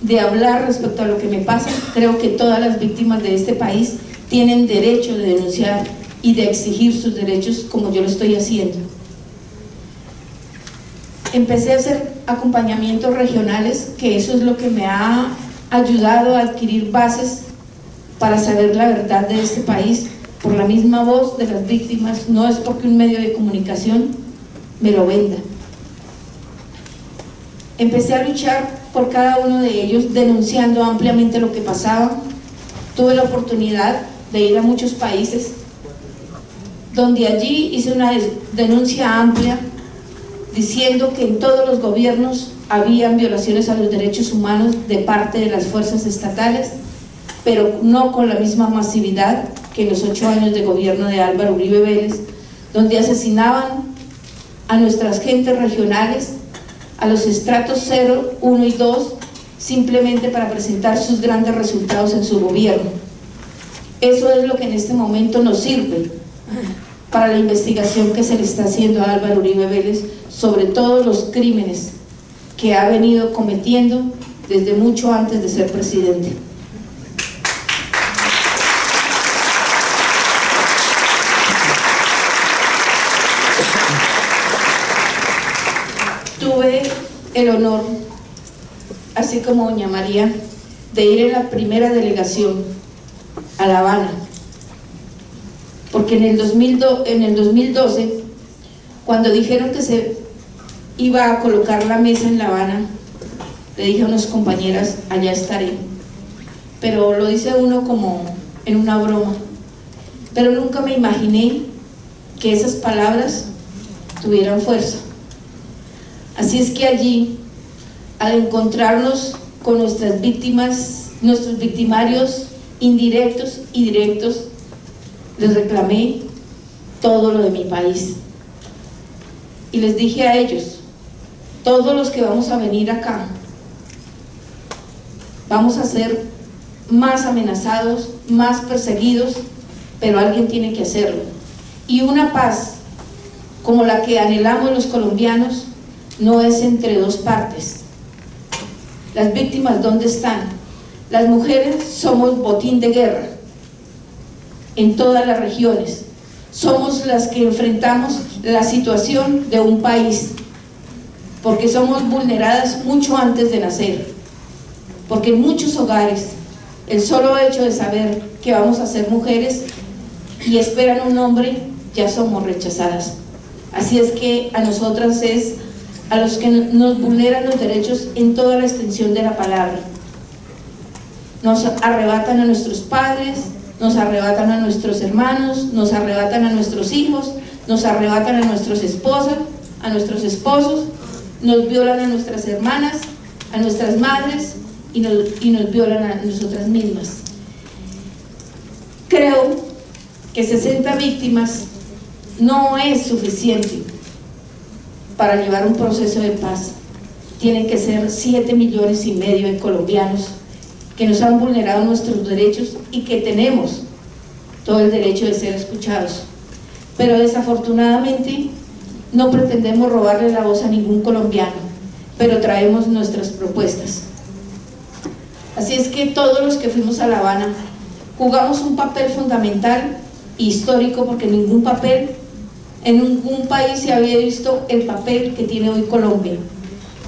[SPEAKER 3] de hablar respecto a lo que me pasa, creo que todas las víctimas de este país tienen derecho de denunciar y de exigir sus derechos como yo lo estoy haciendo. Empecé a hacer acompañamientos regionales, que eso es lo que me ha ayudado a adquirir bases para saber la verdad de este país por la misma voz de las víctimas, no es porque un medio de comunicación me lo venda. Empecé a luchar por cada uno de ellos, denunciando ampliamente lo que pasaba. Tuve la oportunidad de ir a muchos países, donde allí hice una denuncia amplia, diciendo que en todos los gobiernos habían violaciones a los derechos humanos de parte de las fuerzas estatales, pero no con la misma masividad que en los 8 años de gobierno de Álvaro Uribe Vélez, donde asesinaban a nuestras gentes regionales, a los estratos 0, 1 y 2, simplemente para presentar sus grandes resultados en su gobierno. Eso es lo que en este momento nos sirve para la investigación que se le está haciendo a Álvaro Uribe Vélez sobre todos los crímenes que ha venido cometiendo desde mucho antes de ser presidente. Tuve el honor, así como doña María, de ir en la primera delegación a La Habana, porque en el 2012, cuando dijeron que se iba a colocar la mesa en La Habana, le dije a unas compañeras, allá estaré, pero lo dice uno como en una broma, pero nunca me imaginé que esas palabras tuvieran fuerza. Así es que allí, al encontrarnos con nuestras víctimas, nuestros victimarios indirectos y directos, les reclamé todo lo de mi país. Y les dije a ellos, todos los que vamos a venir acá, vamos a ser más amenazados, más perseguidos, pero alguien tiene que hacerlo. Y una paz como la que anhelamos los colombianos no es entre dos partes. Las víctimas, ¿dónde están? Las mujeres somos botín de guerra en todas las regiones. Somos las que enfrentamos la situación de un país, porque somos vulneradas mucho antes de nacer, porque en muchos hogares el solo hecho de saber que vamos a ser mujeres y esperan un hombre, ya somos rechazadas. Así es que a nosotras es a los que nos vulneran los derechos en toda la extensión de la palabra. Nos arrebatan a nuestros padres, nos arrebatan a nuestros hermanos, nos arrebatan a nuestros hijos, nos arrebatan a nuestras esposas, a nuestros esposos, nos violan a nuestras hermanas, a nuestras madres y nos violan a nosotras mismas. Creo que 60 víctimas no es suficiente para llevar un proceso de paz. Tienen que ser 7,5 millones de colombianos que nos han vulnerado nuestros derechos y que tenemos todo el derecho de ser escuchados. Pero desafortunadamente no pretendemos robarle la voz a ningún colombiano, pero traemos nuestras propuestas. Así es que todos los que fuimos a La Habana jugamos un papel fundamental, histórico, porque en ningún país se había visto el papel que tiene hoy Colombia,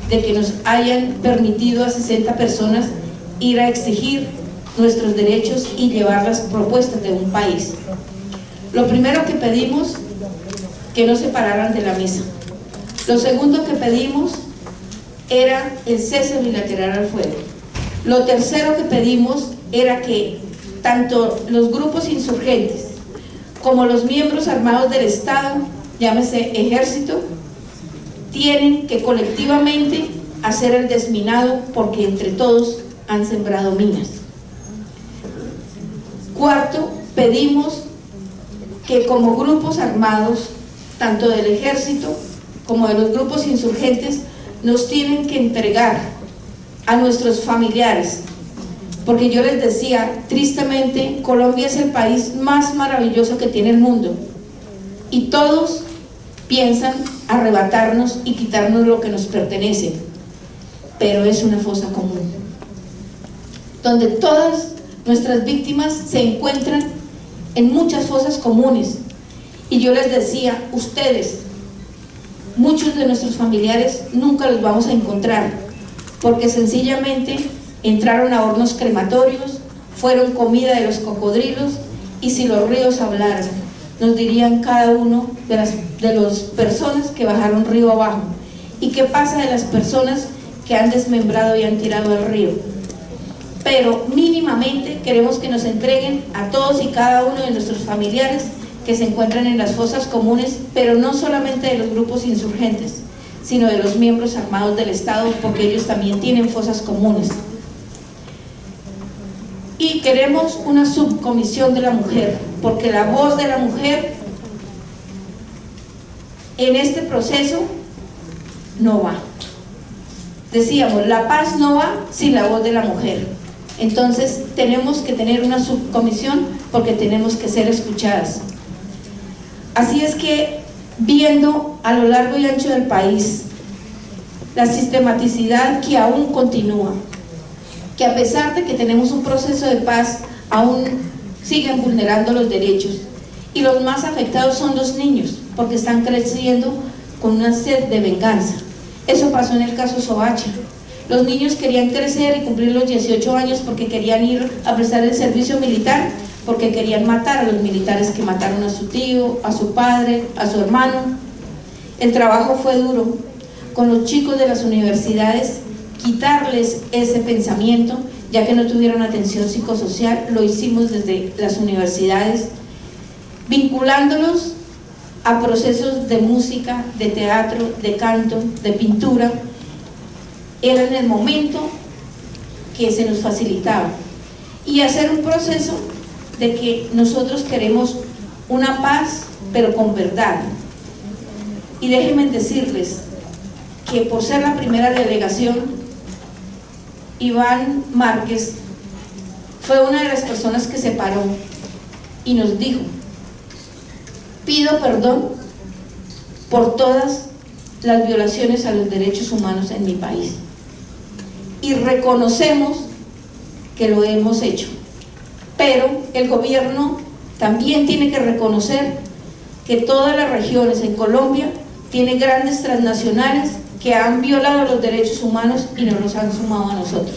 [SPEAKER 3] de que nos hayan permitido a 60 personas ir a exigir nuestros derechos y llevar las propuestas de un país. Lo primero que pedimos, que no se pararan de la mesa. Lo segundo que pedimos era el cese bilateral al fuego. Lo tercero que pedimos era que tanto los grupos insurgentes como los miembros armados del Estado, llámese ejército, tienen que colectivamente hacer el desminado, porque entre todos han sembrado minas. Cuarto, pedimos que como grupos armados, tanto del ejército como de los grupos insurgentes, nos tienen que entregar a nuestros familiares, porque yo les decía, tristemente, Colombia es el país más maravilloso que tiene el mundo, y todos piensan arrebatarnos y quitarnos lo que nos pertenece, pero es una fosa común, donde todas nuestras víctimas se encuentran en muchas fosas comunes. Y yo les decía, ustedes, muchos de nuestros familiares nunca los vamos a encontrar, porque sencillamente entraron a hornos crematorios, fueron comida de los cocodrilos, y si los ríos hablaran, nos dirían cada uno de las personas que bajaron río abajo. ¿Y qué pasa de las personas que han desmembrado y han tirado al río? Pero mínimamente queremos que nos entreguen a todos y cada uno de nuestros familiares que se encuentran en las fosas comunes, pero no solamente de los grupos insurgentes, sino de los miembros armados del Estado, porque ellos también tienen fosas comunes. Y queremos una subcomisión de la mujer, porque la voz de la mujer en este proceso no va. Decíamos, la paz no va sin la voz de la mujer. Entonces tenemos que tener una subcomisión porque tenemos que ser escuchadas. Así es que, viendo a lo largo y ancho del país la sistematicidad que aún continúa, que a pesar de que tenemos un proceso de paz, aún siguen vulnerando los derechos, y los más afectados son los niños, porque están creciendo con una sed de venganza. Eso pasó en el caso Soacha. Los niños querían crecer y cumplir los 18 años porque querían ir a prestar el servicio militar, porque querían matar a los militares que mataron a su tío, a su padre, a su hermano. El trabajo fue duro. Con los chicos de las universidades, quitarles ese pensamiento, ya que no tuvieron atención psicosocial, lo hicimos desde las universidades, vinculándolos a procesos de música, de teatro, de canto, de pintura. Era en el momento que se nos facilitaba, y hacer un proceso de que nosotros queremos una paz, pero con verdad. Y déjenme decirles que por ser la primera delegación, Iván Márquez fue una de las personas que se paró y nos dijo: pido perdón por todas las violaciones a los derechos humanos en mi país, y reconocemos que lo hemos hecho, pero el gobierno también tiene que reconocer que todas las regiones en Colombia tienen grandes transnacionales que han violado los derechos humanos y nos los han sumado a nosotros.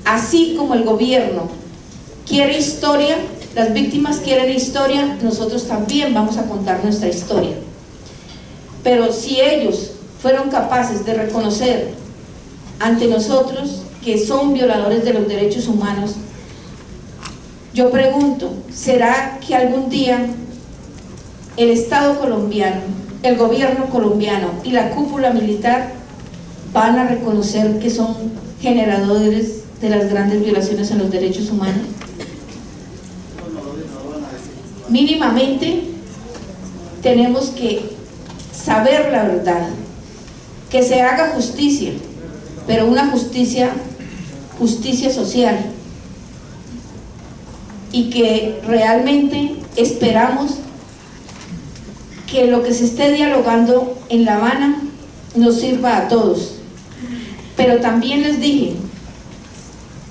[SPEAKER 3] Así como el gobierno quiere historia, las víctimas quieren historia, nosotros también vamos a contar nuestra historia. Pero si ellos fueron capaces de reconocer ante nosotros que son violadores de los derechos humanos, yo pregunto, ¿será que algún día el Estado colombiano, el gobierno colombiano y la cúpula militar van a reconocer que son generadores de las grandes violaciones a los derechos humanos? Mínimamente tenemos que saber la verdad, que se haga justicia, pero una justicia social, y que realmente esperamos que lo que se esté dialogando en La Habana nos sirva a todos. Pero también les dije,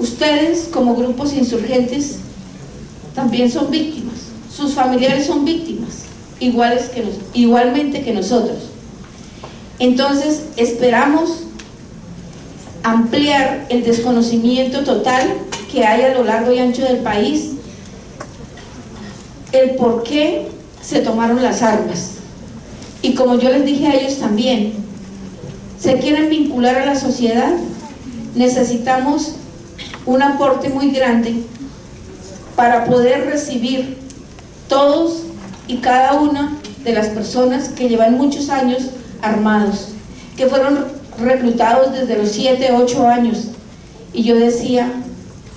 [SPEAKER 3] ustedes como grupos insurgentes también son víctimas, sus familiares son víctimas, igualmente que nosotros. Entonces esperamos ampliar el desconocimiento total que hay a lo largo y ancho del país, el por qué se tomaron las armas, y como yo les dije a ellos también, se quieren vincular a la sociedad, necesitamos un aporte muy grande para poder recibir todos y cada una de las personas que llevan muchos años armados, que fueron reclutados desde los 7, 8 años, y yo decía,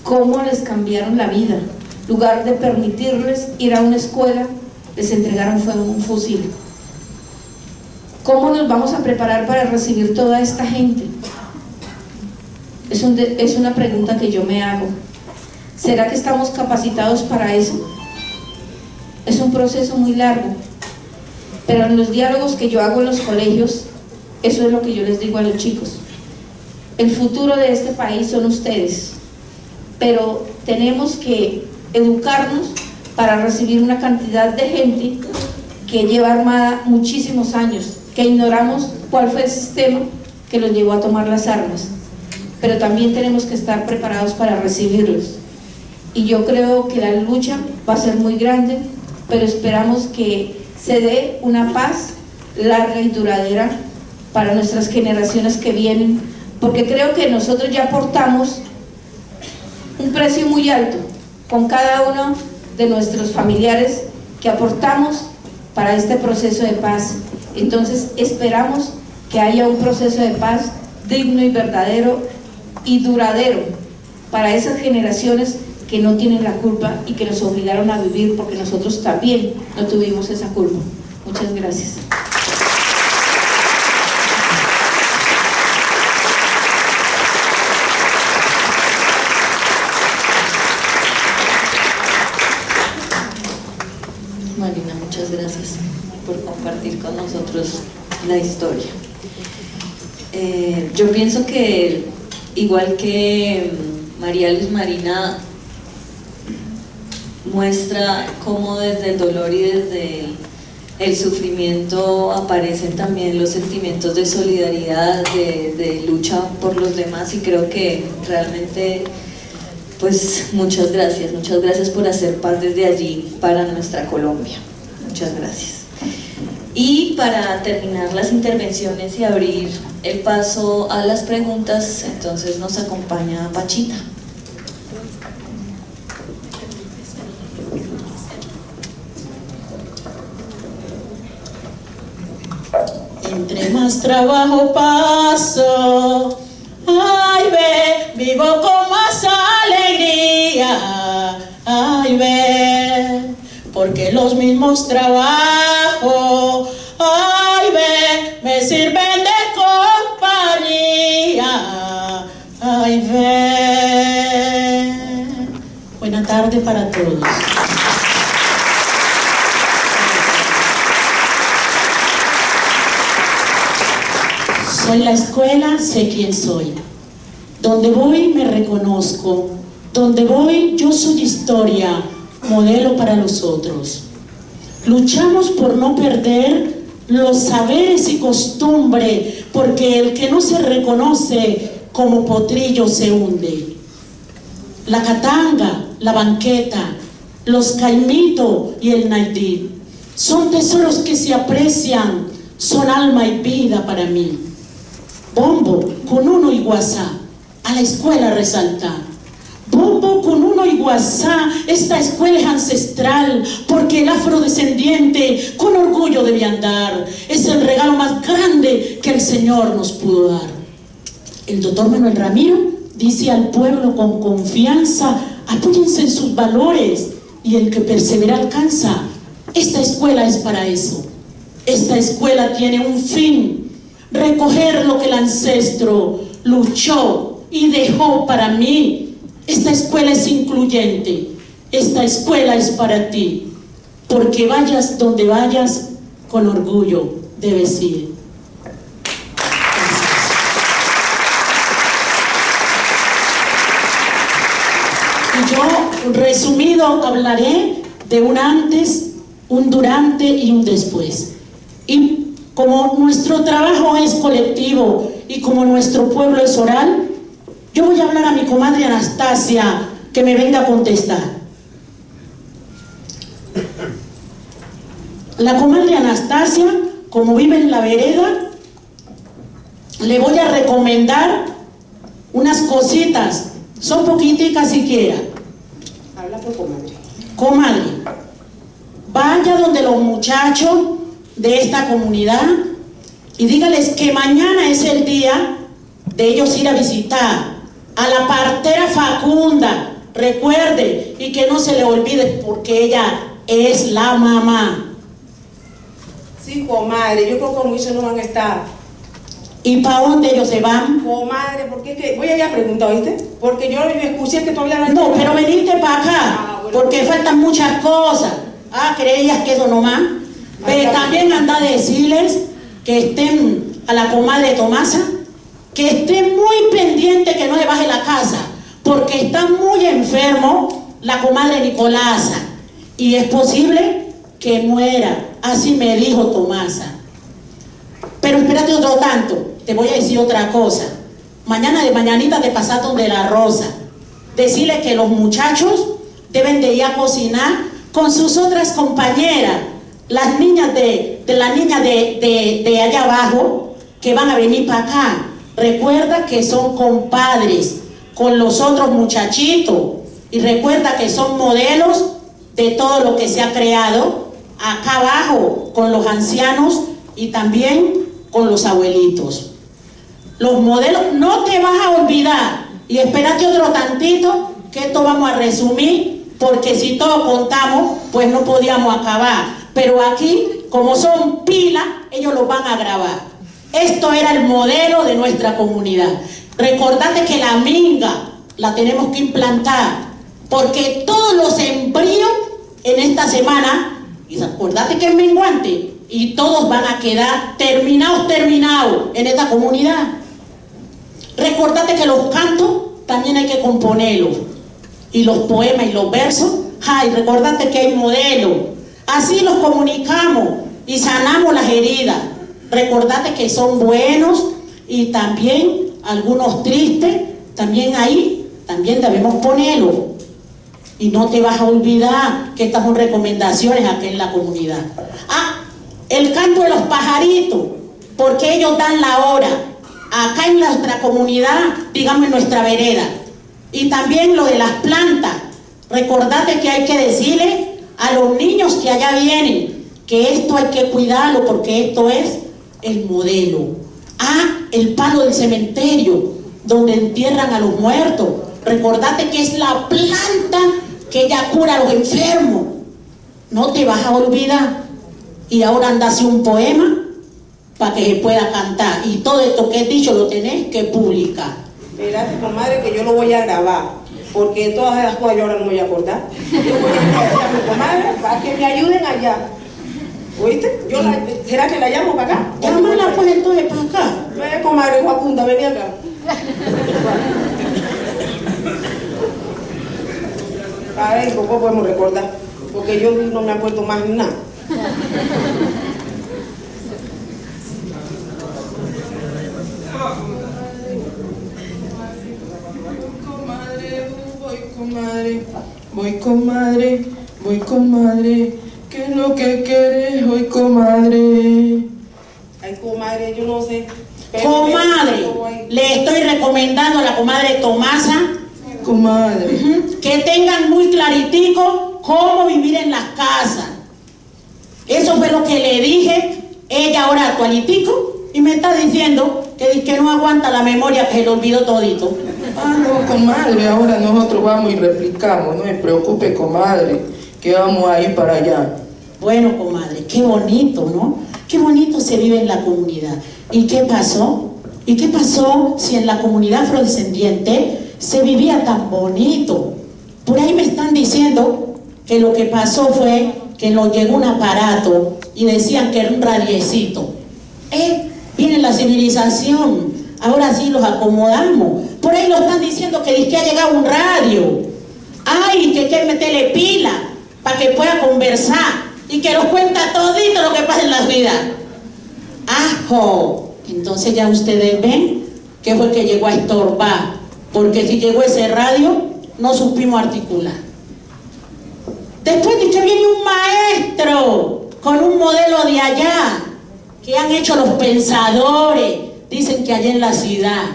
[SPEAKER 3] ¿cómo les cambiaron la vida? En lugar de permitirles ir a una escuela, les entregaron un fusil. ¿Cómo nos vamos a preparar para recibir toda esta gente? Es una pregunta que yo me hago. ¿Será que estamos capacitados para eso? Es un proceso muy largo, pero en los diálogos que yo hago en los colegios, eso es lo que yo les digo a los chicos. El futuro de este país son ustedes, pero tenemos que educarnos para recibir una cantidad de gente que lleva armada muchísimos años, que ignoramos cuál fue el sistema que los llevó a tomar las armas, pero también tenemos que estar preparados para recibirlos. y yo creo que la lucha va a ser muy grande, pero esperamos que se dé una paz larga y duradera para nuestras generaciones que vienen, porque creo que nosotros ya aportamos un precio muy alto con cada uno de nuestros familiares que aportamos para este proceso de paz. Entonces esperamos que haya un proceso de paz digno y verdadero y duradero para esas generaciones que no tienen la culpa y que nos obligaron a vivir, porque nosotros también no tuvimos esa culpa. Muchas gracias.
[SPEAKER 1] Marina, muchas gracias por compartir con nosotros la historia. Yo pienso que, igual que María Luz Marina muestra cómo desde el dolor y desde el sufrimiento aparecen también los sentimientos de solidaridad, de lucha por los demás, y creo que realmente, pues muchas gracias por hacer paz desde allí para nuestra Colombia. Muchas gracias. Y para terminar las intervenciones y abrir el paso a las preguntas, entonces nos acompaña Pachita.
[SPEAKER 4] Entre más trabajo paso, ay ve, vivo con más alegría, ay ve, porque los mismos trabajos, ay ve, me sirven de compañía, ay ve. Buena tarde para todos. Soy la escuela, sé quién soy. Donde voy me reconozco. Donde voy yo soy historia, modelo para los otros. Luchamos por no perder los saberes y costumbre, porque el que no se reconoce como potrillo se hunde. La catanga, la banqueta, los caimitos y el naidí son tesoros que se aprecian, son alma y vida para mí. Bombo con uno y guasá, a la escuela resaltar. Bombo con uno y guasá, esta escuela es ancestral, porque el afrodescendiente con orgullo debe andar. Es el regalo más grande que el Señor nos pudo dar. El doctor Manuel Ramiro dice al pueblo con confianza: apóyense en sus valores, y el que persevera alcanza. Esta escuela es para eso. Esta escuela tiene un fin: recoger lo que el ancestro luchó y dejó para mí. Esta escuela es incluyente, esta escuela es para ti, porque vayas donde vayas, con orgullo debes ir. Y yo, resumido, hablaré de un antes, un durante y un después. Y como nuestro trabajo es colectivo y como nuestro pueblo es oral, yo voy a hablar a mi comadre Anastasia, que me venga a contestar. La comadre Anastasia, como vive en la vereda, le voy a recomendar unas cositas, son poquiticas siquiera.
[SPEAKER 5] Habla por comadre.
[SPEAKER 4] Comadre, vaya donde los muchachos de esta comunidad y dígales que mañana es el día de ellos ir a visitar a la partera Facunda. Recuerde, y que no se le olvide, porque ella es la mamá.
[SPEAKER 5] Sí, comadre, yo creo que con eso no van a estar.
[SPEAKER 4] ¿Y para dónde ellos se van?
[SPEAKER 5] Comadre, porque es que voy a ir a preguntar, ¿oíste? Porque yo escuché que todavía
[SPEAKER 4] no. Pero veniste para acá, bueno, porque faltan muchas cosas. ¿Creías que eso nomás? Pero también anda a decirles que estén a la comadre Tomasa, que estén muy pendiente que no se baje la casa, porque está muy enfermo la comadre Nicolasa y es posible que muera. Así me dijo Tomasa. Pero espérate otro tanto, te voy a decir otra cosa. Mañana de mañanita te pasas donde la Rosa, decirle que los muchachos deben de ir a cocinar con sus otras compañeras, las niñas de allá abajo, que van a venir para acá. Recuerda que son compadres con los otros muchachitos, y recuerda que son modelos de todo lo que se ha creado acá abajo con los ancianos y también con los abuelitos. Los modelos, no te vas a olvidar, y espérate otro tantito que esto vamos a resumir, porque si todo contamos pues no podíamos acabar, pero aquí como son pilas ellos lo van a grabar. Esto era el modelo de nuestra comunidad. Recordate que la minga la tenemos que implantar, porque todos los embrios en esta semana, y acordate que es menguante, y todos van a quedar terminados en esta comunidad. Recordate que los cantos también hay que componerlos, y los poemas y los versos, ay, recordate que hay modelo. Así los comunicamos y sanamos las heridas. Recordate que son buenos, y también algunos tristes, también ahí, también debemos ponerlo. Y no te vas a olvidar que estas son recomendaciones aquí en la comunidad. El canto de los pajaritos, porque ellos dan la hora, acá en nuestra comunidad, digamos en nuestra vereda. Y también lo de las plantas. Recordate que hay que decirle a los niños que allá vienen, que esto hay que cuidarlo, porque esto es el modelo. El palo del cementerio, donde entierran a los muertos. Recordate que es la planta que ella cura a los enfermos. No te vas a olvidar. Y ahora anda así un poema para que se pueda cantar. Y todo esto que he dicho lo tenés que publicar.
[SPEAKER 5] Espérate, comadre, que yo lo voy a grabar, porque todas esas cosas yo ahora no me voy a acordar. Yo voy a llamar a mi comadre para que me ayuden allá. ¿Oíste? ¿Será que la llamo para acá?
[SPEAKER 4] Llámala pues entonces para acá.
[SPEAKER 5] Ve, comadre, Juacunda, vení acá. A ver, ¿cómo podemos recordar? Porque yo no me acuerdo más nada. Voy comadre, ¿qué es lo que quieres hoy, comadre? Ay, comadre, yo no sé.
[SPEAKER 4] Comadre, le estoy recomendando a la comadre Tomasa,
[SPEAKER 5] comadre,
[SPEAKER 4] que tengan muy claritico cómo vivir en las casas. Eso fue lo que le dije, ella ahora actualitico, y me está diciendo que no aguanta la memoria, que se le olvidó todito.
[SPEAKER 6] No, comadre, ahora nosotros vamos y replicamos, no me preocupe, comadre, que vamos a ir para allá.
[SPEAKER 4] Bueno, comadre, qué bonito, ¿no? Qué bonito se vive en la comunidad. ¿Y qué pasó? ¿Y qué pasó si en la comunidad afrodescendiente se vivía tan bonito? Por ahí me están diciendo que lo que pasó fue que nos llegó un aparato y decían que era un radiecito. Viene la civilización, ahora sí los acomodamos. Por ahí lo están diciendo que ha llegado un radio. Ay, que hay que meterle pila para que pueda conversar y que nos cuenta todito lo que pasa en la vida. ¡Ajo! Entonces ya ustedes ven que fue que llegó a estorbar, porque si llegó ese radio no supimos articular. Después de que viene un maestro con un modelo de allá que han hecho los pensadores, dicen que allá en la ciudad,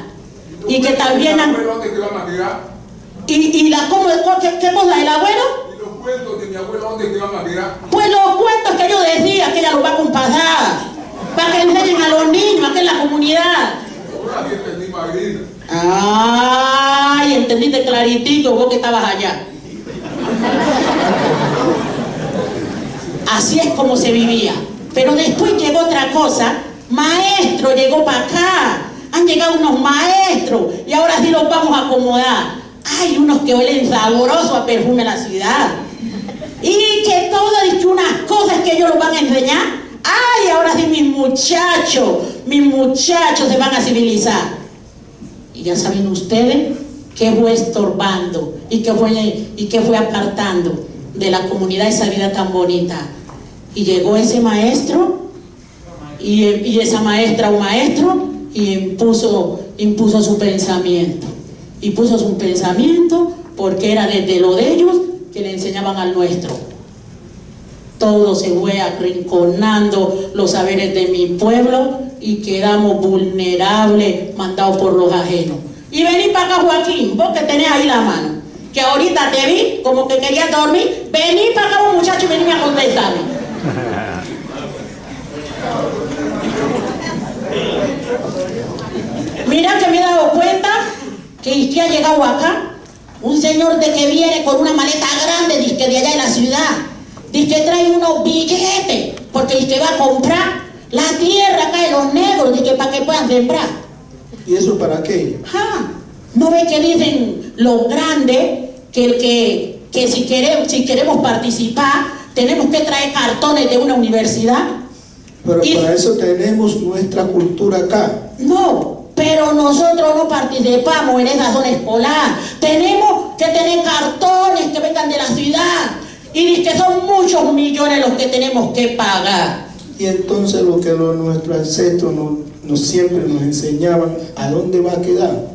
[SPEAKER 4] y que también han... ¿Y la cómo, qué cosa del abuelo?
[SPEAKER 7] ¿Y los cuentos de mi abuelo dónde te van a mirar?
[SPEAKER 4] Pues los cuentos que yo decía, que ella los va a compasar, para que enseñen a los niños aquí en la comunidad.
[SPEAKER 7] Ahora sí entendí, Magrina.
[SPEAKER 4] Ay, entendiste claritico, vos que estabas allá. Así es como se vivía. Pero después llegó otra cosa, maestro llegó para acá, han llegado unos maestros y ahora sí los vamos a acomodar. Hay unos que huelen sabroso a perfume en la ciudad. Y que todas dicho unas cosas que ellos los van a enseñar. Ay, ahora sí mis muchachos se van a civilizar. Y ya saben ustedes que fue estorbando y que fue apartando de la comunidad esa vida tan bonita. Y llegó ese maestro y esa maestra o maestro y impuso su pensamiento. Y puso su pensamiento porque era desde lo de ellos que le enseñaban al nuestro. Todo se fue arrinconando los saberes de mi pueblo y quedamos vulnerables, mandados por los ajenos. Y vení para acá, Joaquín, vos que tenés ahí la mano, que ahorita te vi como que querías dormir, vení para acá, vos, muchacho, y vení a contestarme. Mira que me he dado cuenta que ha llegado acá un señor de que viene con una maleta grande, dice que de allá de la ciudad, dice que trae unos billetes, porque dice que va a comprar la tierra acá de los negros, dice que para que puedan sembrar.
[SPEAKER 8] ¿Y eso para qué?
[SPEAKER 4] ¿No ve que dicen los grandes que si queremos participar tenemos que traer cartones de una universidad?
[SPEAKER 8] Pero para eso tenemos nuestra cultura acá.
[SPEAKER 4] No, pero nosotros no participamos en esa zona escolar. Tenemos que tener cartones que vengan de la ciudad. Y dice que son muchos millones los que tenemos que pagar.
[SPEAKER 8] Y entonces lo que nuestros ancestros siempre nos enseñaban, ¿a dónde va a quedar?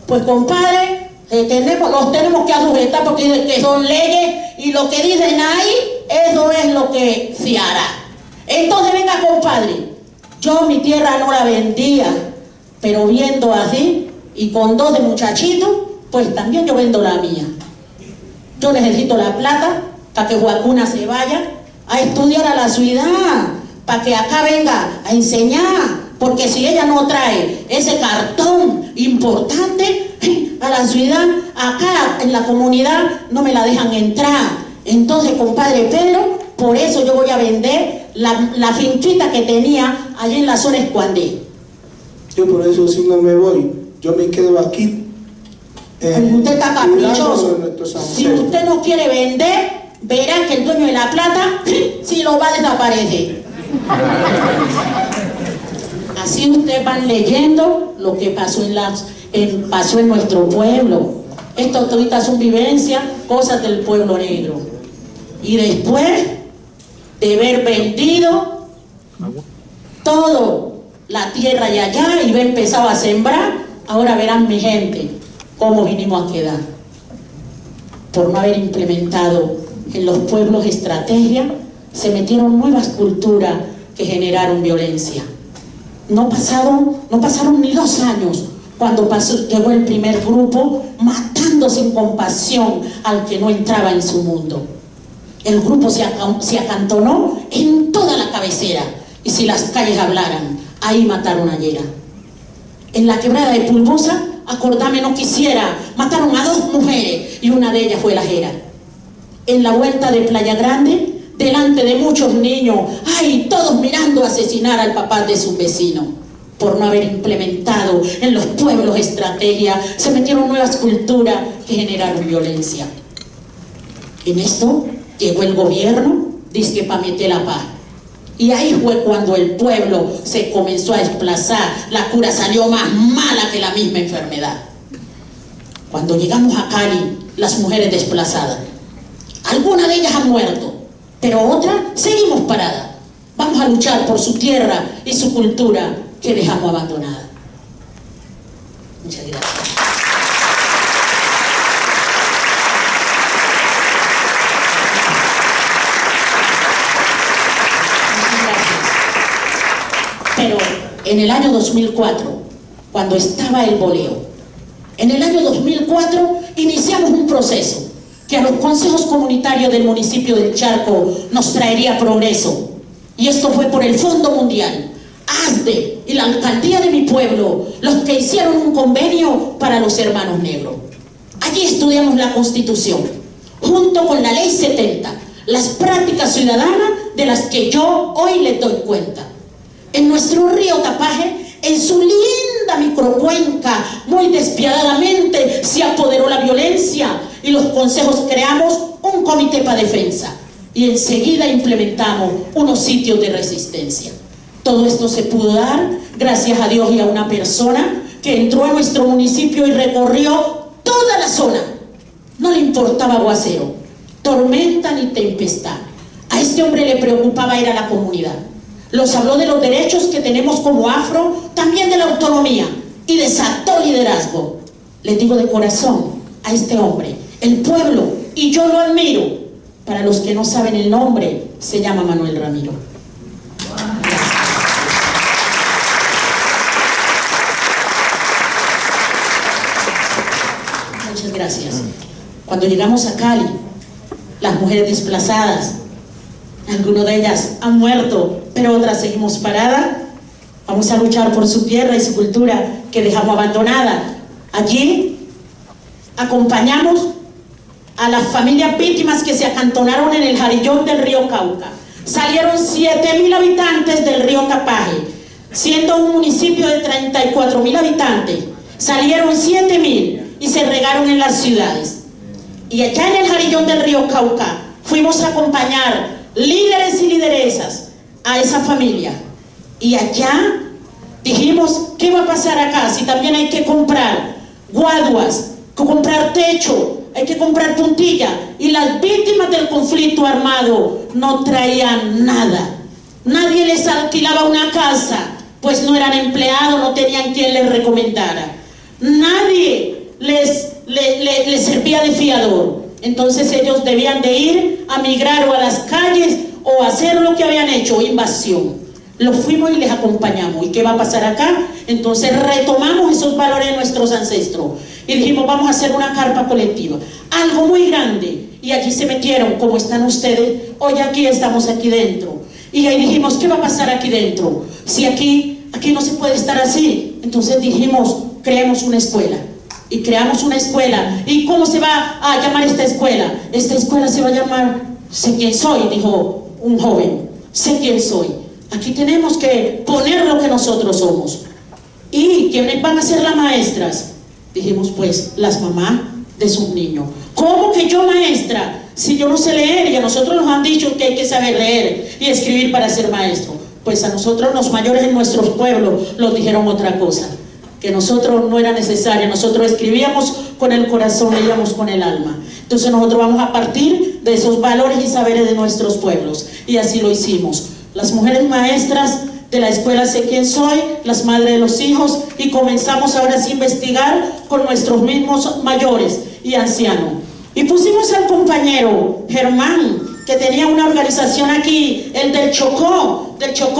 [SPEAKER 4] Pues compadre, los tenemos que sujetar porque dicen que son leyes y lo que dicen ahí, eso es lo que se hará. Entonces venga compadre, yo mi tierra no la vendía, pero viendo así y con 12 muchachitos, pues también yo vendo la mía. Yo necesito la plata para que Joacuna se vaya a estudiar a la ciudad, para que acá venga a enseñar, porque si ella no trae ese cartón importante a la ciudad, acá en la comunidad no me la dejan entrar. Entonces, compadre Pedro, por eso yo voy a vender la finquita que tenía allí en la zona Escuandé.
[SPEAKER 8] Yo por eso sí no me voy, yo me quedo aquí.
[SPEAKER 4] Usted está caprichoso. Si usted no quiere vender, verá que el dueño de la plata si lo va a desaparecer. Así ustedes van leyendo lo que pasó en nuestro pueblo. Esto todavía son vivencias, cosas del pueblo negro. Y después de haber vendido todo la tierra y allá y haber empezado a sembrar, ahora verán mi gente cómo vinimos a quedar. Por no haber implementado en los pueblos estrategias, se metieron nuevas culturas que generaron violencia. No pasaron ni 2 años cuando llegó el primer grupo matando sin compasión al que no entraba en su mundo. El grupo se acantonó en toda la cabecera y si las calles hablaran, ahí mataron a Yera. En la quebrada de Pulmosa, acordame no quisiera, mataron a 2 mujeres y una de ellas fue la Jera. En la vuelta de Playa Grande, delante de muchos niños, ¡ay!, todos mirando asesinar al papá de su vecino. Por no haber implementado en los pueblos estrategias, se metieron nuevas culturas que generaron violencia. En esto llegó el gobierno, dizque para meter la paz. Y ahí fue cuando el pueblo se comenzó a desplazar, la cura salió más mala que la misma enfermedad. Cuando llegamos a Cali, las mujeres desplazadas, algunas de ellas han muerto, pero otras seguimos paradas. Vamos a luchar por su tierra y su cultura que dejamos abandonada. Muchas gracias. Pero en el año 2004, cuando estaba el boleo, en el año 2004 iniciamos un proceso que a los consejos comunitarios del municipio del Charco nos traería progreso. Y esto fue por el Fondo Mundial, ASDE y la alcaldía de mi pueblo, los que hicieron un convenio para los hermanos negros. Allí estudiamos la Constitución, junto con la Ley 70, las prácticas ciudadanas de las que yo hoy les doy cuenta. En nuestro río Tapaje, en su linda microcuenca, muy despiadadamente se apoderó la violencia y los consejos creamos un comité para defensa y enseguida implementamos unos sitios de resistencia. Todo esto se pudo dar gracias a Dios y a una persona que entró a nuestro municipio y recorrió toda la zona. No le importaba aguacero, tormenta ni tempestad. A este hombre le preocupaba ir a la comunidad. Los habló de los derechos que tenemos como afro, también de la autonomía, y desató liderazgo. Les digo de corazón a este hombre, el pueblo y yo lo admiro. Para los que no saben el nombre, se llama Manuel Ramiro. Muchas gracias. Cuando llegamos a Cali, las mujeres desplazadas, algunas de ellas han muerto, pero otras seguimos paradas. Vamos a luchar por su tierra y su cultura que dejamos abandonada. Allí acompañamos a las familias víctimas que se acantonaron en el Jarillón del río Cauca. Salieron 7.000 habitantes del río Tapaje, siendo un municipio de 34.000 habitantes. Salieron 7.000 y se regaron en las ciudades. Y allá en el Jarillón del río Cauca fuimos a acompañar líderes y lideresas a esa familia. Y allá dijimos, ¿qué va a pasar acá? Si también hay que comprar guaduas, comprar techo, hay que comprar puntilla. Y las víctimas del conflicto armado no traían nada. Nadie les alquilaba una casa, pues no eran empleados, no tenían quien les recomendara. Nadie les servía de fiador. Entonces ellos debían de ir a migrar o a las calles o hacer lo que habían hecho, invasión. Los fuimos y les acompañamos. ¿Y qué va a pasar acá? Entonces retomamos esos valores de nuestros ancestros y dijimos, vamos a hacer una carpa colectiva, algo muy grande. Y allí se metieron, como están ustedes hoy aquí, estamos aquí dentro. Y ahí dijimos, ¿qué va a pasar aquí dentro? Si aquí no se puede estar así. Entonces dijimos, creemos una escuela. Y creamos una escuela. ¿Y cómo se va a llamar esta escuela? Esta escuela se va a llamar Sé quién soy, dijo un joven. Sé quién soy. Aquí tenemos que poner lo que nosotros somos. ¿Y quiénes van a ser las maestras? Dijimos, pues, las mamás de sus niños. ¿Cómo que yo maestra? Si yo no sé leer, y a nosotros nos han dicho que hay que saber leer y escribir para ser maestro. Pues a nosotros los mayores en nuestros pueblos nos dijeron otra cosa, que nosotros no era necesario, nosotros escribíamos con el corazón, leíamos con el alma. Entonces nosotros vamos a partir de esos valores y saberes de nuestros pueblos, y así lo hicimos. Las mujeres maestras de la escuela Sé quién soy, las madres de los hijos, y comenzamos ahora sí a investigar con nuestros mismos mayores y ancianos. Y pusimos al compañero Germán, que tenía una organización aquí, el del Chocó,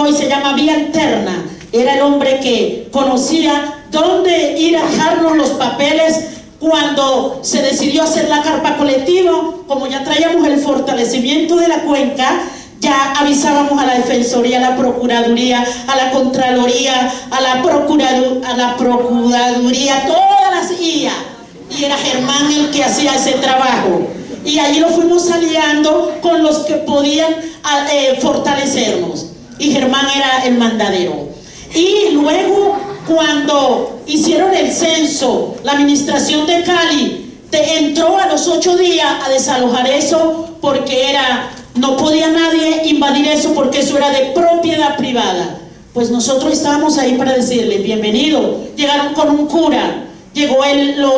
[SPEAKER 4] y se llama Vía Alterna. Era el hombre que conocía dónde ir a dejarnos los papeles cuando se decidió hacer la carpa colectiva. Como ya traíamos el fortalecimiento de la cuenca, ya avisábamos a la Defensoría, a la Procuraduría, a la Contraloría, a la Procuraduría, todas las IA. Y era Germán el que hacía ese trabajo. Y allí lo fuimos aliando con los que podían fortalecernos. Y Germán era el mandadero. Y luego, cuando hicieron el censo, la administración de Cali entró a los 8 días a desalojar eso, porque no podía nadie invadir eso, porque eso era de propiedad privada. Pues nosotros estábamos ahí para decirle, bienvenido. Llegaron con un cura, llegó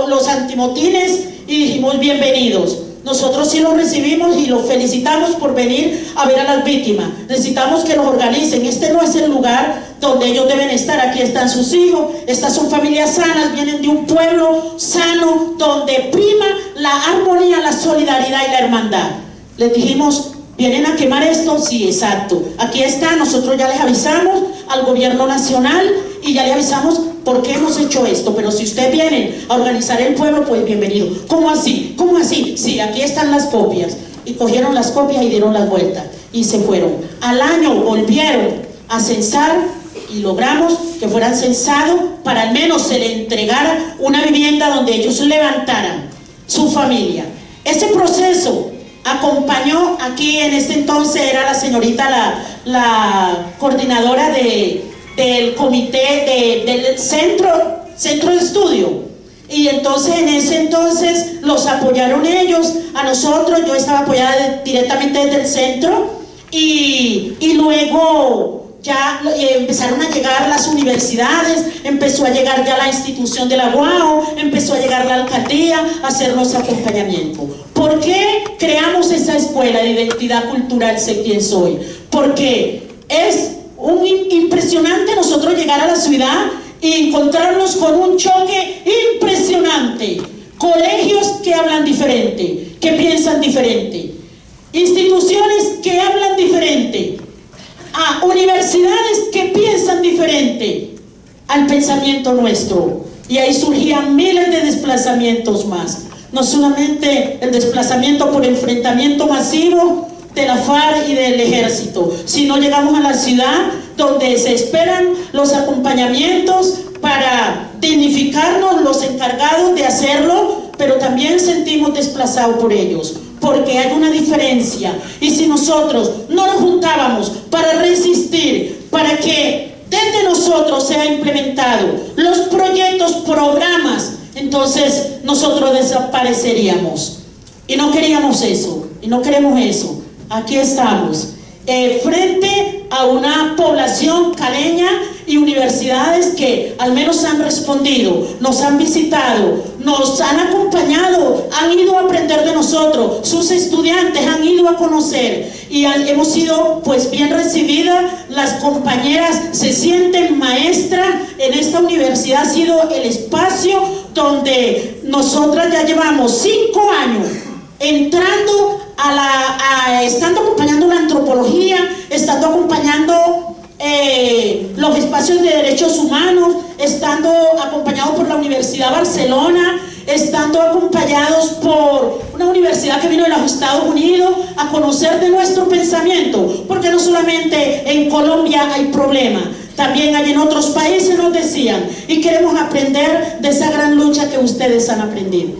[SPEAKER 4] los antimotines y dijimos, bienvenidos. Nosotros sí los recibimos y los felicitamos por venir a ver a las víctimas. Necesitamos que los organicen. Este no es el lugar donde ellos deben estar. Aquí están sus hijos, estas son familias sanas, vienen de un pueblo sano, donde prima la armonía, la solidaridad y la hermandad. Les dijimos, ¿vienen a quemar esto? Sí, exacto. Aquí está, nosotros ya les avisamos al gobierno nacional y ya le avisamos por qué hemos hecho esto. Pero si ustedes vienen a organizar el pueblo, pues bienvenido. ¿Cómo así? ¿Cómo así? Sí, aquí están las copias. Y cogieron las copias y dieron las vueltas y se fueron. Al año volvieron a censar y logramos que fueran censados para al menos se le entregara una vivienda donde ellos levantaran su familia. Ese proceso acompañó aquí en este entonces, era la señorita la coordinadora del comité del centro de estudio, y entonces en ese entonces los apoyaron ellos, a nosotros, yo estaba apoyada directamente desde el centro, y luego ya empezaron a llegar las universidades, empezó a llegar ya la institución de la UAO, empezó a llegar la alcaldía a hacernos acompañamiento. ¿Por qué creamos esa escuela de identidad cultural Sé quién soy? Porque es impresionante nosotros llegar a la ciudad y encontrarnos con un choque impresionante, colegios que hablan diferente, que piensan diferente, instituciones que hablan diferente, a universidades que piensan diferente al pensamiento nuestro. Y ahí surgían miles de desplazamientos más. No solamente el desplazamiento por enfrentamiento masivo de la FARC y del ejército, sino llegamos a la ciudad donde se esperan los acompañamientos para dignificarnos los encargados de hacerlo, pero también sentimos desplazados por ellos, porque hay una diferencia. Y si nosotros no nos juntábamos para resistir, para que desde nosotros sea implementado los proyectos, programas, entonces nosotros desapareceríamos. Y no queríamos eso, y no queremos eso. Aquí estamos, frente a una población caleña y universidades que al menos han respondido, nos han visitado, nos han acompañado, han ido a aprender de nosotros, sus estudiantes han ido a conocer y hemos sido pues bien recibidas. Las compañeras se sienten maestras en esta universidad. Ha sido el espacio donde nosotras ya llevamos 5 años entrando estando acompañando la antropología, estando acompañando los espacios de derechos humanos, estando acompañados por la Universidad de Barcelona, estando acompañados por una universidad que vino de los Estados Unidos a conocer de nuestro pensamiento, porque no solamente en Colombia hay problemas, también hay en otros países, nos decían, y queremos aprender de esa gran lucha que ustedes han aprendido.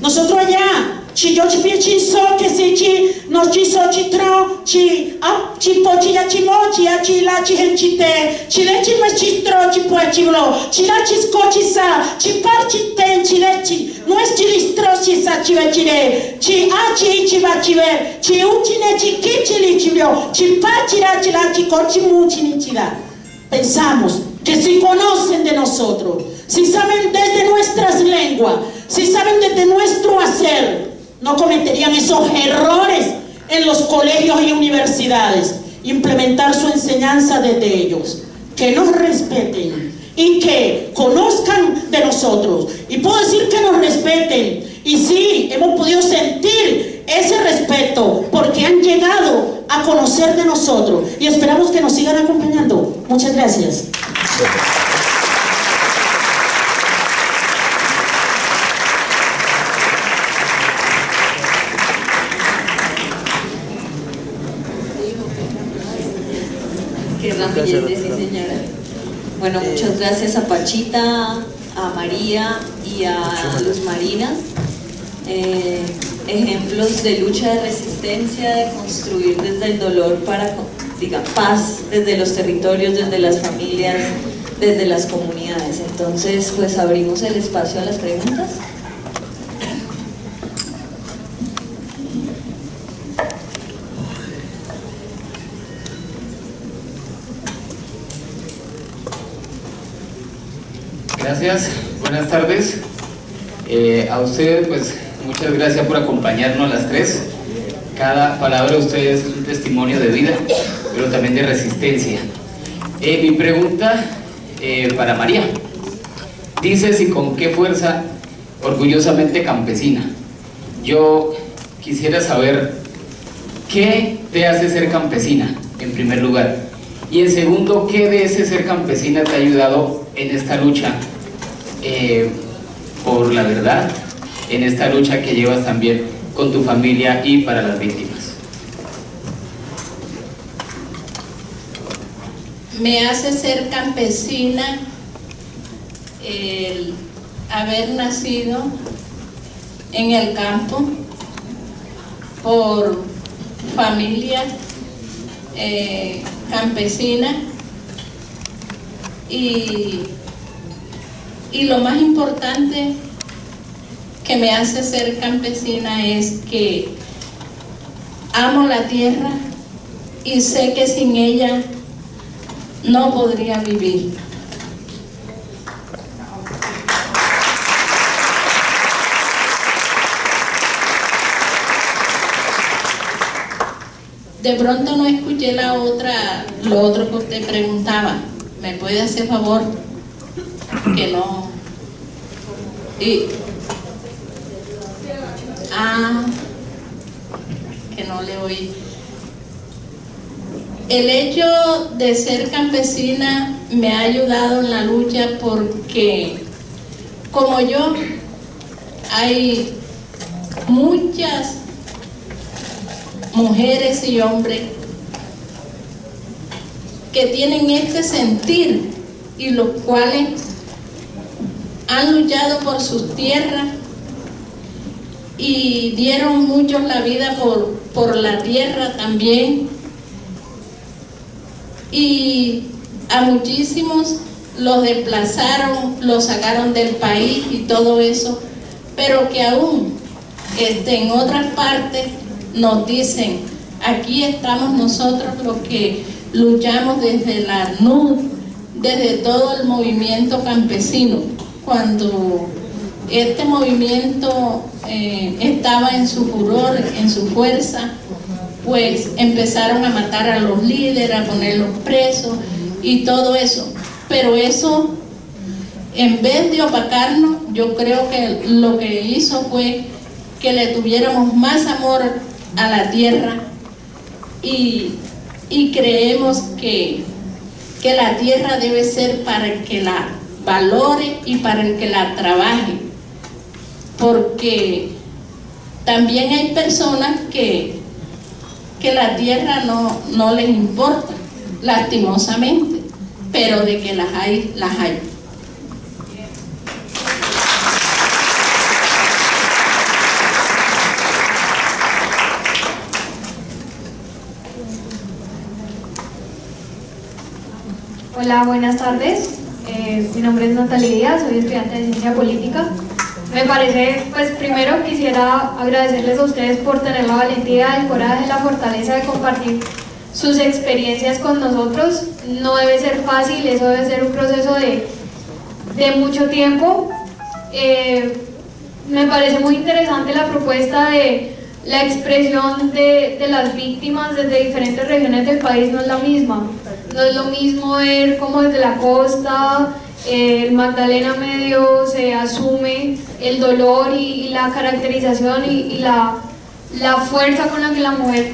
[SPEAKER 4] Nosotros allá, chi yo chi pie chi so que si chi no chi so chi tro chi a chi po chi ya chi mo chi a chi la chi hen chi te chi le chi ma chi tro chi po chi vlo chi la chi sco chi sa chi par chi ten chi le chi no es chi listro chi sa chi ve chi le chi a chi va chi ve chi u chi ne chi ki chi li chi vlo chi pa chi la chi co chi mu chi ni chi da. Pensamos que si conocen de nosotros, si saben desde nuestras lenguas, si saben desde nuestro hacer, no cometerían esos errores en los colegios y universidades. Implementar su enseñanza desde ellos, que nos respeten y que conozcan de nosotros. Y puedo decir que nos respeten, y sí, hemos podido sentir ese respeto porque han llegado a conocer de nosotros y esperamos que nos sigan acompañando. Muchas gracias.
[SPEAKER 1] Qué rapidez, sí, señora. Bueno, muchas gracias a Pachita, a María y a Luz Marina. Ejemplos de lucha, de resistencia, de construir desde el dolor para, paz desde los territorios, desde las familias, desde las comunidades. Entonces, pues abrimos el espacio a las preguntas.
[SPEAKER 9] Gracias, buenas tardes. A ustedes, pues, muchas gracias por acompañarnos a las tres. Cada palabra de ustedes es un testimonio de vida, pero también de resistencia. Mi pregunta para María. Dices, y con qué fuerza, orgullosamente campesina. Yo quisiera saber, ¿qué te hace ser campesina, en primer lugar? Y en segundo, ¿qué de ese ser campesina te ha ayudado en esta lucha por la verdad, en esta lucha que llevas también con tu familia y para las víctimas?
[SPEAKER 2] Me hace ser campesina el haber nacido en el campo por familia campesina y lo más importante que me hace ser campesina es que amo la tierra y sé que sin ella no podría vivir. De pronto no escuché lo otro que usted preguntaba. ¿Me puede hacer favor? Que no. que no le oí. El hecho de ser campesina me ha ayudado en la lucha porque, como yo, hay muchas mujeres y hombres que tienen este sentir y los cuales han luchado por sus tierras y dieron muchos la vida por la tierra también, y a muchísimos los desplazaron, los sacaron del país y todo eso, pero que aún en otras partes nos dicen: aquí estamos nosotros los que luchamos desde la NUD, desde todo el movimiento campesino. Cuando este movimiento estaba en su furor, en su fuerza, pues empezaron a matar a los líderes, a ponerlos presos y todo eso. Pero eso, en vez de opacarnos, yo creo que lo que hizo fue que le tuviéramos más amor a la tierra y creemos que la tierra debe ser para el que la valore y para el que la trabaje, porque también hay personas que la tierra no les importa, lastimosamente, pero de que las hay, las hay.
[SPEAKER 10] Hola, buenas tardes. Mi nombre es Natalia Díaz, soy estudiante de Ciencia Política. Me parece, pues primero quisiera agradecerles a ustedes por tener la valentía, el coraje, la fortaleza de compartir sus experiencias con nosotros. No debe ser fácil, eso debe ser un proceso de mucho tiempo. Me parece muy interesante la propuesta de la expresión de las víctimas desde diferentes regiones del país. No es la misma. No es lo mismo ver cómo desde la costa, el Magdalena Medio, se asume el dolor y la caracterización y la fuerza con la que la mujer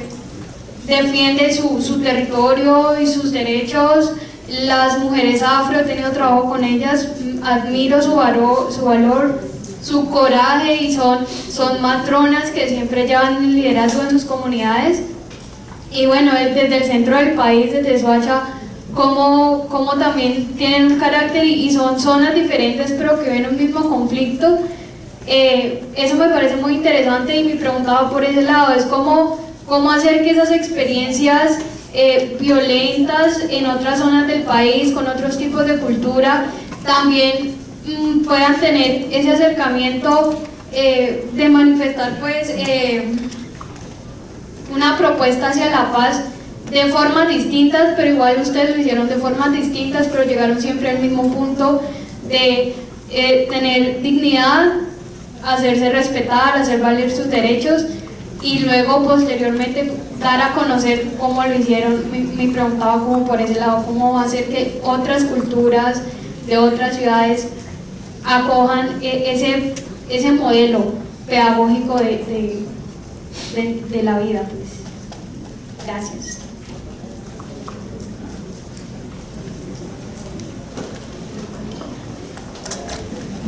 [SPEAKER 10] defiende su territorio y sus derechos. Las mujeres afro, he tenido trabajo con ellas, admiro su valor, su coraje, y son matronas que siempre llevan el liderazgo en sus comunidades. Y bueno, desde el centro del país, desde Soacha, como también tienen un carácter y son zonas diferentes pero que ven un mismo conflicto. Eso me parece muy interesante, y mi pregunta va por ese lado: es cómo hacer que esas experiencias violentas en otras zonas del país, con otros tipos de cultura, también puedan tener ese acercamiento de manifestar pues una propuesta hacia la paz de formas distintas, pero igual ustedes lo hicieron de formas distintas, pero llegaron siempre al mismo punto de tener dignidad, hacerse respetar, hacer valer sus derechos, y luego posteriormente dar a conocer cómo lo hicieron. Me preguntaba como por ese lado, cómo hacer que otras culturas de otras ciudades acojan ese modelo pedagógico de la vida. Pues. Gracias.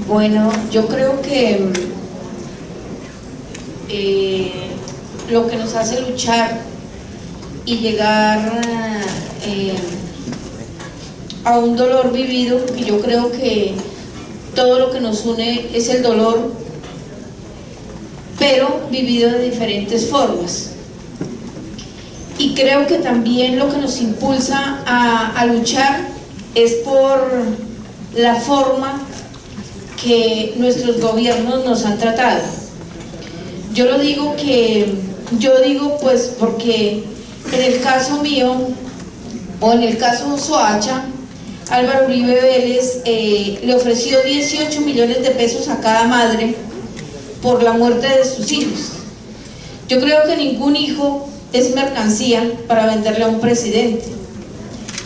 [SPEAKER 5] Bueno, yo creo que lo que nos hace luchar y llegar a un dolor vivido, porque yo creo que todo lo que nos une es el dolor, pero vivido de diferentes formas. Y creo que también lo que nos impulsa a luchar es por la forma que nuestros gobiernos nos han tratado. Yo digo pues porque en el caso mío, o en el caso de Soacha, Álvaro Uribe Vélez le ofreció 18 millones de pesos a cada madre por la muerte de sus hijos. Yo creo que ningún hijo es mercancía para venderle a un presidente.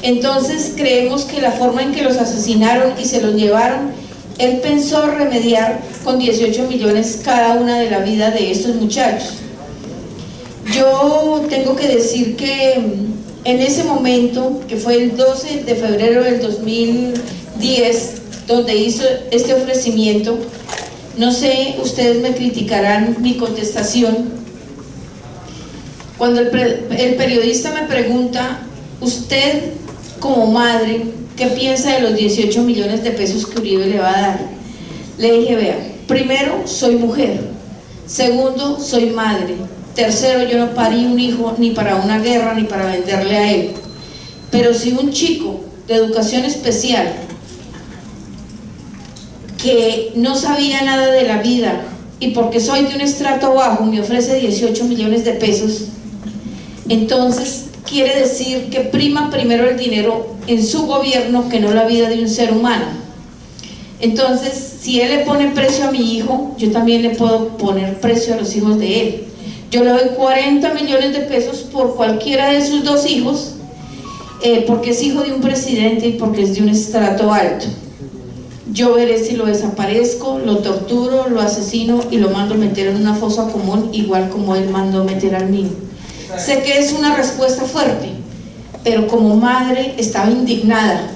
[SPEAKER 5] Entonces creemos que la forma en que los asesinaron y se los llevaron
[SPEAKER 3] él pensó remediar con 18 millones cada una de la vida de estos muchachos. Yo tengo que decir que en ese momento, que fue el 12 de febrero del 2010, donde hizo este ofrecimiento, no sé, ustedes me criticarán mi contestación. Cuando el periodista me pregunta, usted como madre, ¿qué piensa de los 18 millones de pesos que Uribe le va a dar? Le dije, vea, primero, soy mujer. Segundo, soy madre. Tercero, yo no parí un hijo ni para una guerra ni para venderle a él. Pero si un chico de educación especial que no sabía nada de la vida y porque soy de un estrato bajo me ofrece 18 millones de pesos, entonces quiere decir que prima primero el dinero en su gobierno que no la vida de un ser humano. Entonces, si él le pone precio a mi hijo, yo también le puedo poner precio a los hijos de él. Yo le doy 40 millones de pesos por cualquiera de sus dos hijos, porque es hijo de un presidente y porque es de un estrato alto. Yo veré si lo desaparezco, lo torturo, lo asesino y lo mando a meter en una fosa común, igual como él mandó meter al niño. Sé que es una respuesta fuerte, pero como madre estaba indignada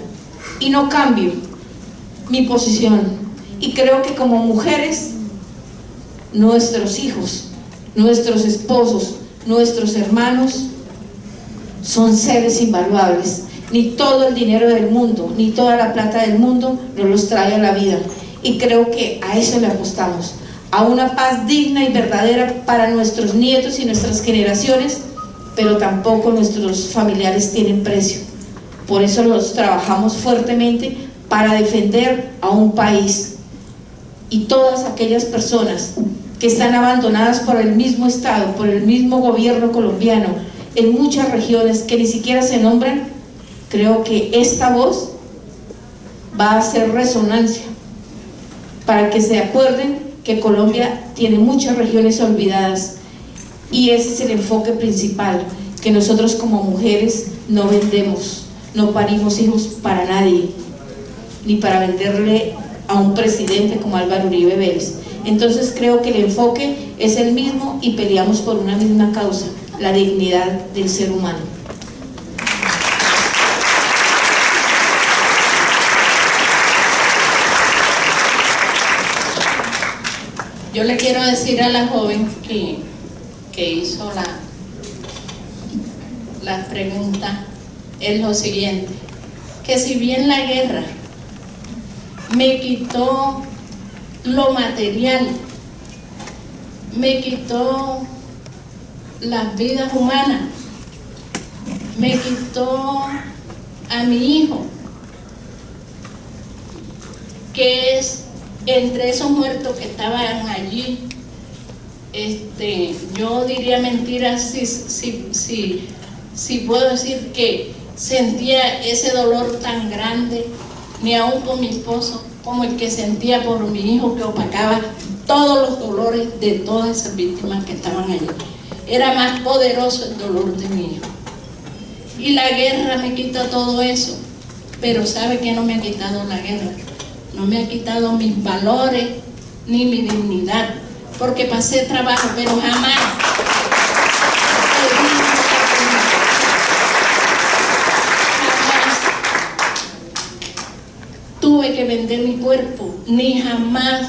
[SPEAKER 3] y no cambio mi posición. Y creo que como mujeres, nuestros hijos, nuestros esposos, nuestros hermanos son seres invaluables. Ni todo el dinero del mundo, ni toda la plata del mundo nos los trae a la vida. Y creo que a eso le apostamos, a una paz digna y verdadera para nuestros nietos y nuestras generaciones, pero tampoco nuestros familiares tienen precio. Por eso los trabajamos fuertemente para defender a un país y todas aquellas personas que están abandonadas por el mismo Estado, por el mismo gobierno colombiano, en muchas regiones que ni siquiera se nombran. Creo que esta voz va a hacer resonancia para que se acuerden que Colombia tiene muchas regiones olvidadas, y ese es el enfoque principal, que nosotros como mujeres no vendemos, no parimos hijos para nadie, ni para venderle a un presidente como Álvaro Uribe Vélez. Entonces creo que el enfoque es el mismo y peleamos por una misma causa, la dignidad del ser humano.
[SPEAKER 2] Yo le quiero decir a la joven que hizo la pregunta es lo siguiente, que si bien la guerra me quitó lo material, me quitó las vidas humanas, me quitó a mi hijo, que es entre esos muertos que estaban allí, yo diría mentiras si puedo decir que sentía ese dolor tan grande, ni aún por mi esposo, como el que sentía por mi hijo, que opacaba todos los dolores de todas esas víctimas que estaban allí. Era más poderoso el dolor de mi hijo. Y la guerra me quita todo eso, pero ¿sabe qué no me ha quitado la guerra? No me ha quitado mis valores ni mi dignidad, porque pasé trabajo, pero jamás tuve que vender mi cuerpo, ni jamás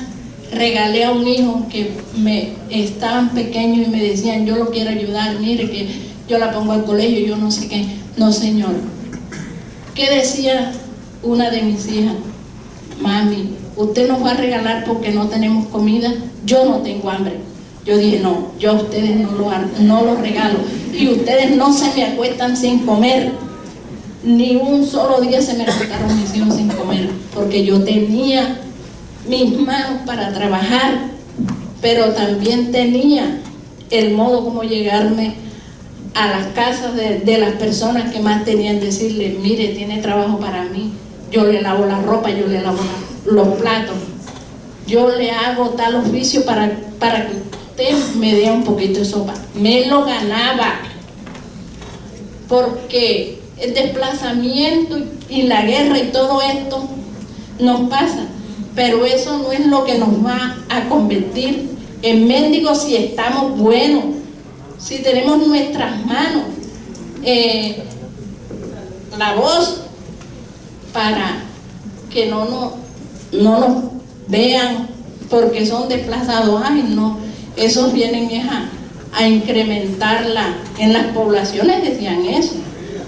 [SPEAKER 2] regalé a un hijo que me estaban pequeños y me decían, yo lo quiero ayudar, mire que yo la pongo al colegio, yo no sé qué. No, señor. ¿Qué decía una de mis hijas? Mami, usted nos va a regalar porque no tenemos comida, yo no tengo hambre. Yo dije, no, yo a ustedes no los regalo, y ustedes no se me acuestan sin comer. Ni un solo día se me acuestaron mis hijos sin comer, porque yo tenía mis manos para trabajar, pero también tenía el modo como llegarme a las casas de las personas que más tenían, decirle, mire, tiene trabajo para mí, yo le lavo la ropa, yo le lavo los platos, yo le hago tal oficio para que usted me dé un poquito de sopa. Me lo ganaba, porque el desplazamiento y la guerra y todo esto nos pasa, pero eso no es lo que nos va a convertir en mendigos si estamos buenos, si tenemos nuestras manos, la voz, para que no nos vean porque son desplazados. Ay, no, esos vienen a incrementarla. En las poblaciones decían eso.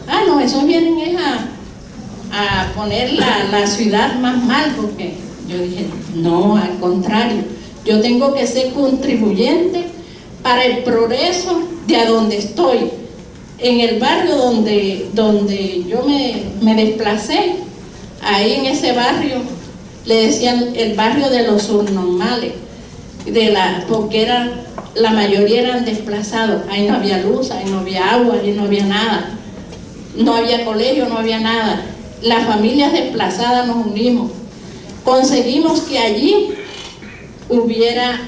[SPEAKER 2] Ah, no, esos vienen a poner la ciudad más mal, porque yo dije, no, al contrario, yo tengo que ser contribuyente para el progreso de a donde estoy. En el barrio donde yo me desplacé, ahí en ese barrio le decían el barrio de los subnormales, porque la mayoría eran desplazados. Ahí no había luz, ahí no había agua, ahí no había nada, no había colegio, no había nada. Las familias desplazadas nos unimos, conseguimos que allí hubiera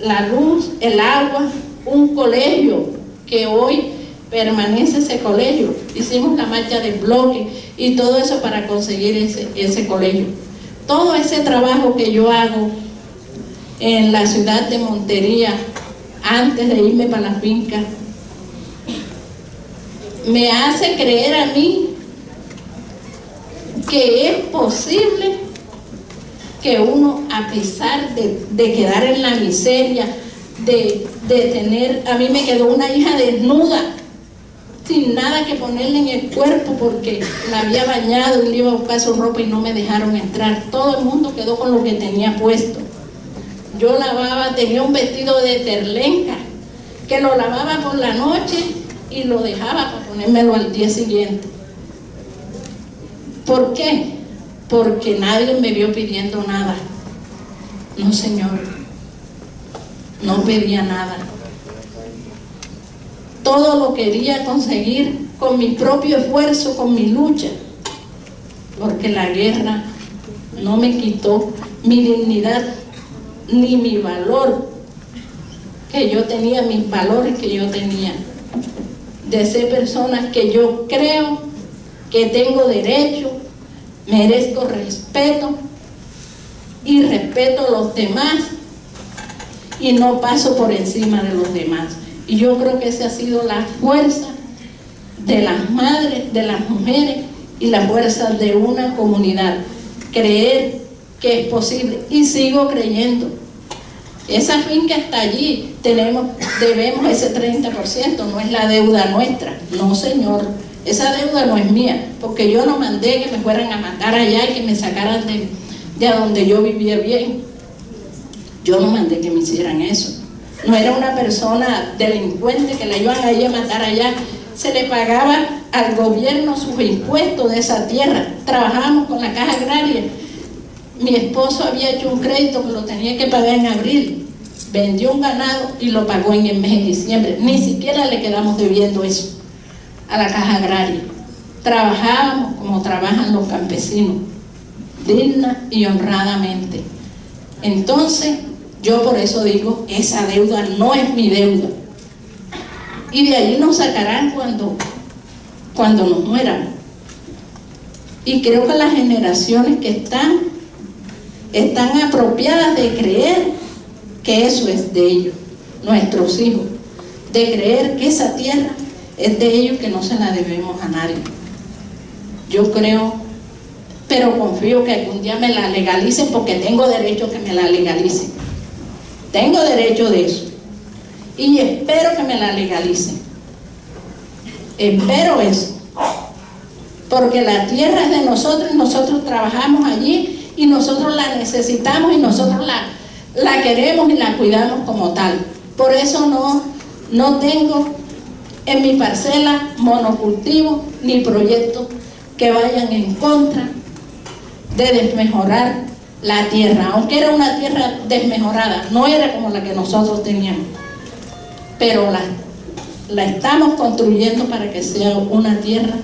[SPEAKER 2] la luz, el agua, un colegio que hoy permanece ese colegio. Hicimos la marcha de bloque y todo eso para conseguir ese colegio. Todo ese trabajo que yo hago en la ciudad de Montería, antes de irme para la finca, me hace creer a mí que es posible que uno, a pesar de quedar en la miseria, de tener, a mí me quedó una hija desnuda, sin nada que ponerle en el cuerpo porque la había bañado y le iba a buscar su ropa y no me dejaron entrar. Todo el mundo quedó con lo que tenía puesto. Yo lavaba, tenía un vestido de terlenca que lo lavaba por la noche y lo dejaba para ponérmelo al día siguiente. ¿Por qué? Porque nadie me vio pidiendo nada. No, señor, no pedía nada. Todo lo quería conseguir con mi propio esfuerzo, con mi lucha, porque la guerra no me quitó mi dignidad ni mi valor que yo tenía, mis valores que yo tenía, de ser personas que yo creo que tengo derecho, merezco respeto y respeto a los demás y no paso por encima de los demás. Y yo creo que esa ha sido la fuerza de las madres, de las mujeres y la fuerza de una comunidad. Creer que es posible, y sigo creyendo. Esa finca está allí, debemos ese 30%, no es la deuda nuestra. No, señor, esa deuda no es mía, porque yo no mandé que me fueran a matar allá y que me sacaran de a donde yo vivía bien. Yo no mandé que me hicieran eso. No era una persona delincuente que la iban a ir a matar allá. Se le pagaba al gobierno sus impuestos de esa tierra. Trabajábamos con la caja agraria. Mi esposo había hecho un crédito que lo tenía que pagar en abril. Vendió un ganado y lo pagó en el mes de diciembre. Ni siquiera le quedamos debiendo eso a la caja agraria. Trabajábamos como trabajan los campesinos, digna y honradamente. Entonces, yo por eso digo, esa deuda no es mi deuda. Y de allí nos sacarán cuando nos mueran. Y creo que las generaciones que están apropiadas de creer que eso es de ellos, nuestros hijos, de creer que esa tierra es de ellos, que no se la debemos a nadie. Yo creo, pero confío que algún día me la legalicen, porque tengo derecho a que me la legalicen. Tengo derecho de eso. Y espero que me la legalicen. Espero eso. Porque la tierra es de nosotros y nosotros trabajamos allí y nosotros la necesitamos y nosotros la queremos y la cuidamos como tal. Por eso no tengo en mi parcela monocultivo ni proyectos que vayan en contra de desmejorar la tierra, aunque era una tierra desmejorada, no era como la que nosotros teníamos, pero la estamos construyendo para que sea una tierra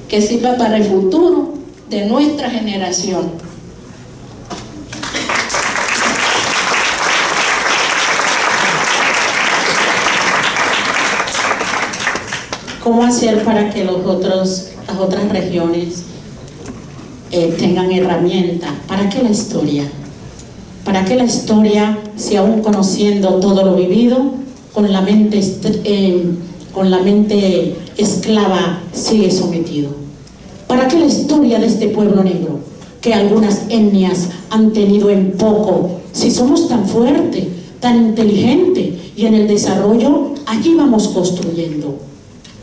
[SPEAKER 2] que sirva para el futuro de nuestra generación.
[SPEAKER 4] ¿Cómo hacer para que las otras regiones tengan herramientas. ¿Para qué la historia? ¿Para qué la historia si aún conociendo todo lo vivido, con la mente esclava sigue sometido? ¿Para qué la historia de este pueblo negro que algunas etnias han tenido en poco? Si somos tan fuertes, tan inteligentes y en el desarrollo allí vamos construyendo.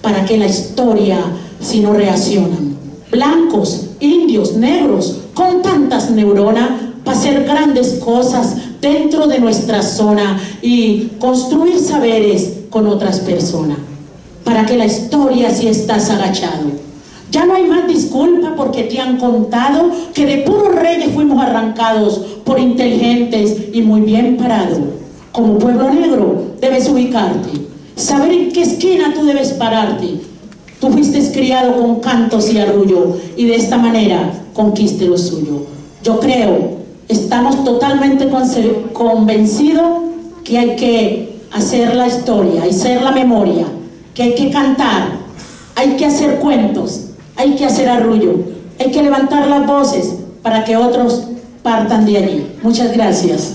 [SPEAKER 4] ¿Para qué la historia si no reaccionan? Blancos, indios, negros, con tantas neuronas para hacer grandes cosas dentro de nuestra zona y construir saberes con otras personas. ¿Para qué la historia si estás agachado? Ya no hay más disculpa porque te han contado que de puros reyes fuimos arrancados por inteligentes y muy bien parados. Como pueblo negro debes ubicarte, saber en qué esquina tú debes pararte. Tú fuiste criado con cantos y arrullo y de esta manera conquiste lo suyo. Yo creo, estamos totalmente convencidos que hay que hacer la historia, hacer la memoria, que hay que cantar, hay que hacer cuentos, hay que hacer arrullo, hay que levantar las voces para que otros partan de allí. Muchas gracias.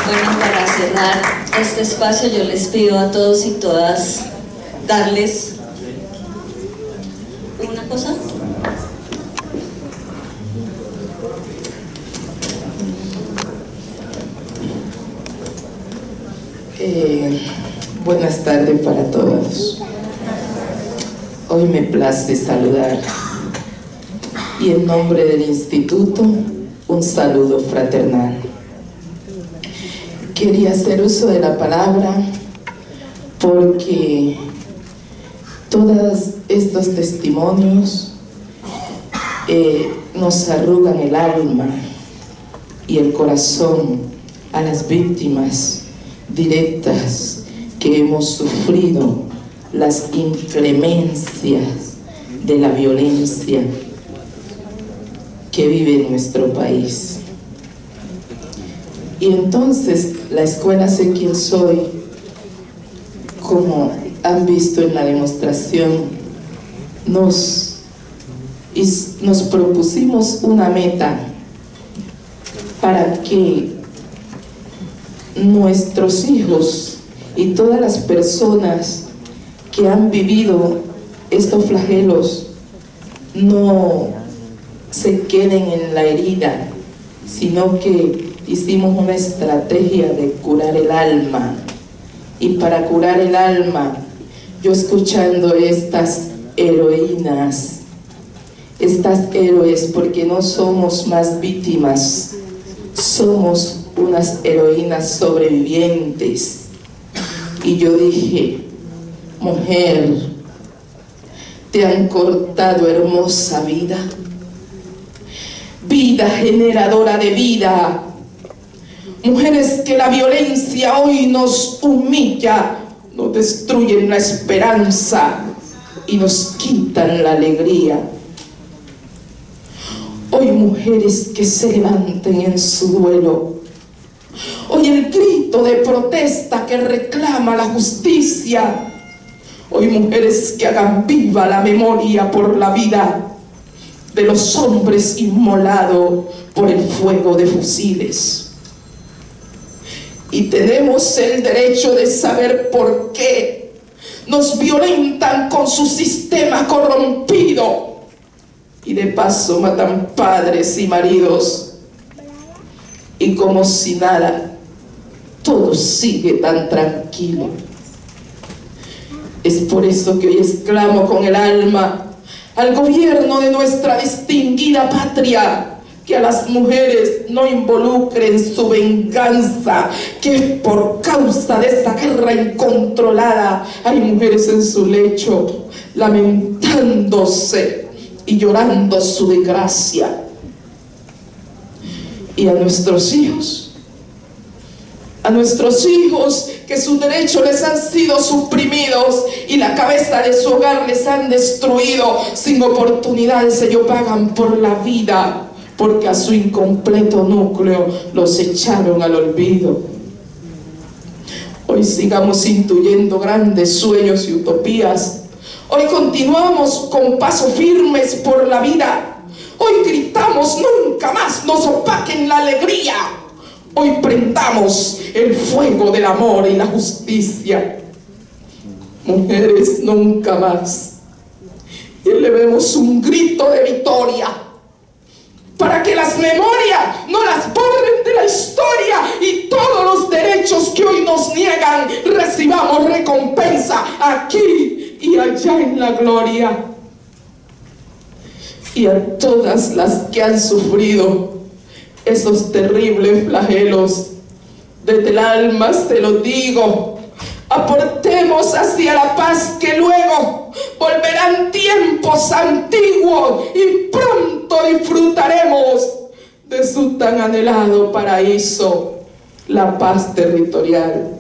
[SPEAKER 1] Bueno, para cerrar este espacio yo les pido a todos y todas darles una cosa.
[SPEAKER 6] Buenas tardes para todos. Hoy me place saludar y en nombre del instituto un saludo fraternal. Quería hacer uso de la palabra porque todos estos testimonios nos arrugan el alma y el corazón a las víctimas directas que hemos sufrido las inclemencias de la violencia que vive nuestro país. Y entonces la escuela Sé Quién Soy, como han visto en la demostración, nos propusimos una meta para que nuestros hijos y todas las personas que han vivido estos flagelos no se queden en la herida, sino que hicimos una estrategia de curar el alma. Y para curar el alma, yo escuchando estas heroínas, estas héroes, porque no somos más víctimas, somos unas heroínas sobrevivientes. Y yo dije, mujer, te han cortado hermosa vida, vida generadora de vida. Mujeres que la violencia hoy nos humilla, nos destruyen la esperanza y nos quitan la alegría. Hoy mujeres que se levanten en su duelo. Hoy el grito de protesta que reclama la justicia. Hoy mujeres que hagan viva la memoria por la vida de los hombres inmolados por el fuego de fusiles. Y tenemos el derecho de saber por qué nos violentan con su sistema corrompido y de paso matan padres y maridos, y como si nada todo sigue tan tranquilo. Es por eso que hoy exclamo con el alma al gobierno de nuestra distinguida patria que a las mujeres no involucren su venganza, que por causa de esa guerra incontrolada hay mujeres en su lecho lamentándose y llorando su desgracia. Y a nuestros hijos que sus derechos les han sido suprimidos y la cabeza de su hogar les han destruido, sin oportunidades ellos pagan por la vida, porque a su incompleto núcleo los echaron al olvido. Hoy Hoy sigamos intuyendo grandes sueños y utopías. Hoy continuamos con pasos firmes por la vida. Hoy gritamos: nunca más nos opaquen la alegría. Hoy prendamos el fuego del amor y la justicia. Mujeres, nunca más. Y elevemos un grito de victoria, para que las memorias no las borren de la historia, y todos los derechos que hoy nos niegan recibamos recompensa aquí y allá en la gloria. Y a todas las que han sufrido esos terribles flagelos, desde el alma se lo digo: aportemos hacia la paz, que luego volverán tiempos antiguos y pronto disfrutaremos de su tan anhelado paraíso, la paz territorial.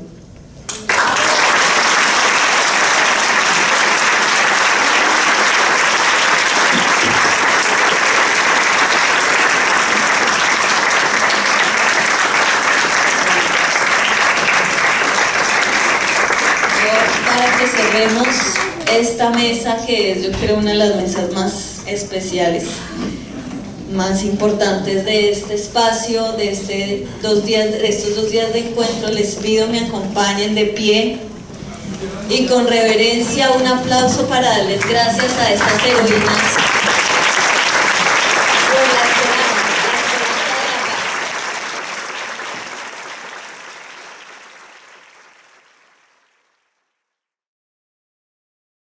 [SPEAKER 1] Cerremos esta mesa, que es, yo creo, una de las mesas más especiales, más importantes de este espacio, de estos 2 días de encuentro. Les pido me acompañen de pie y con reverencia un aplauso para darles gracias a estas heroínas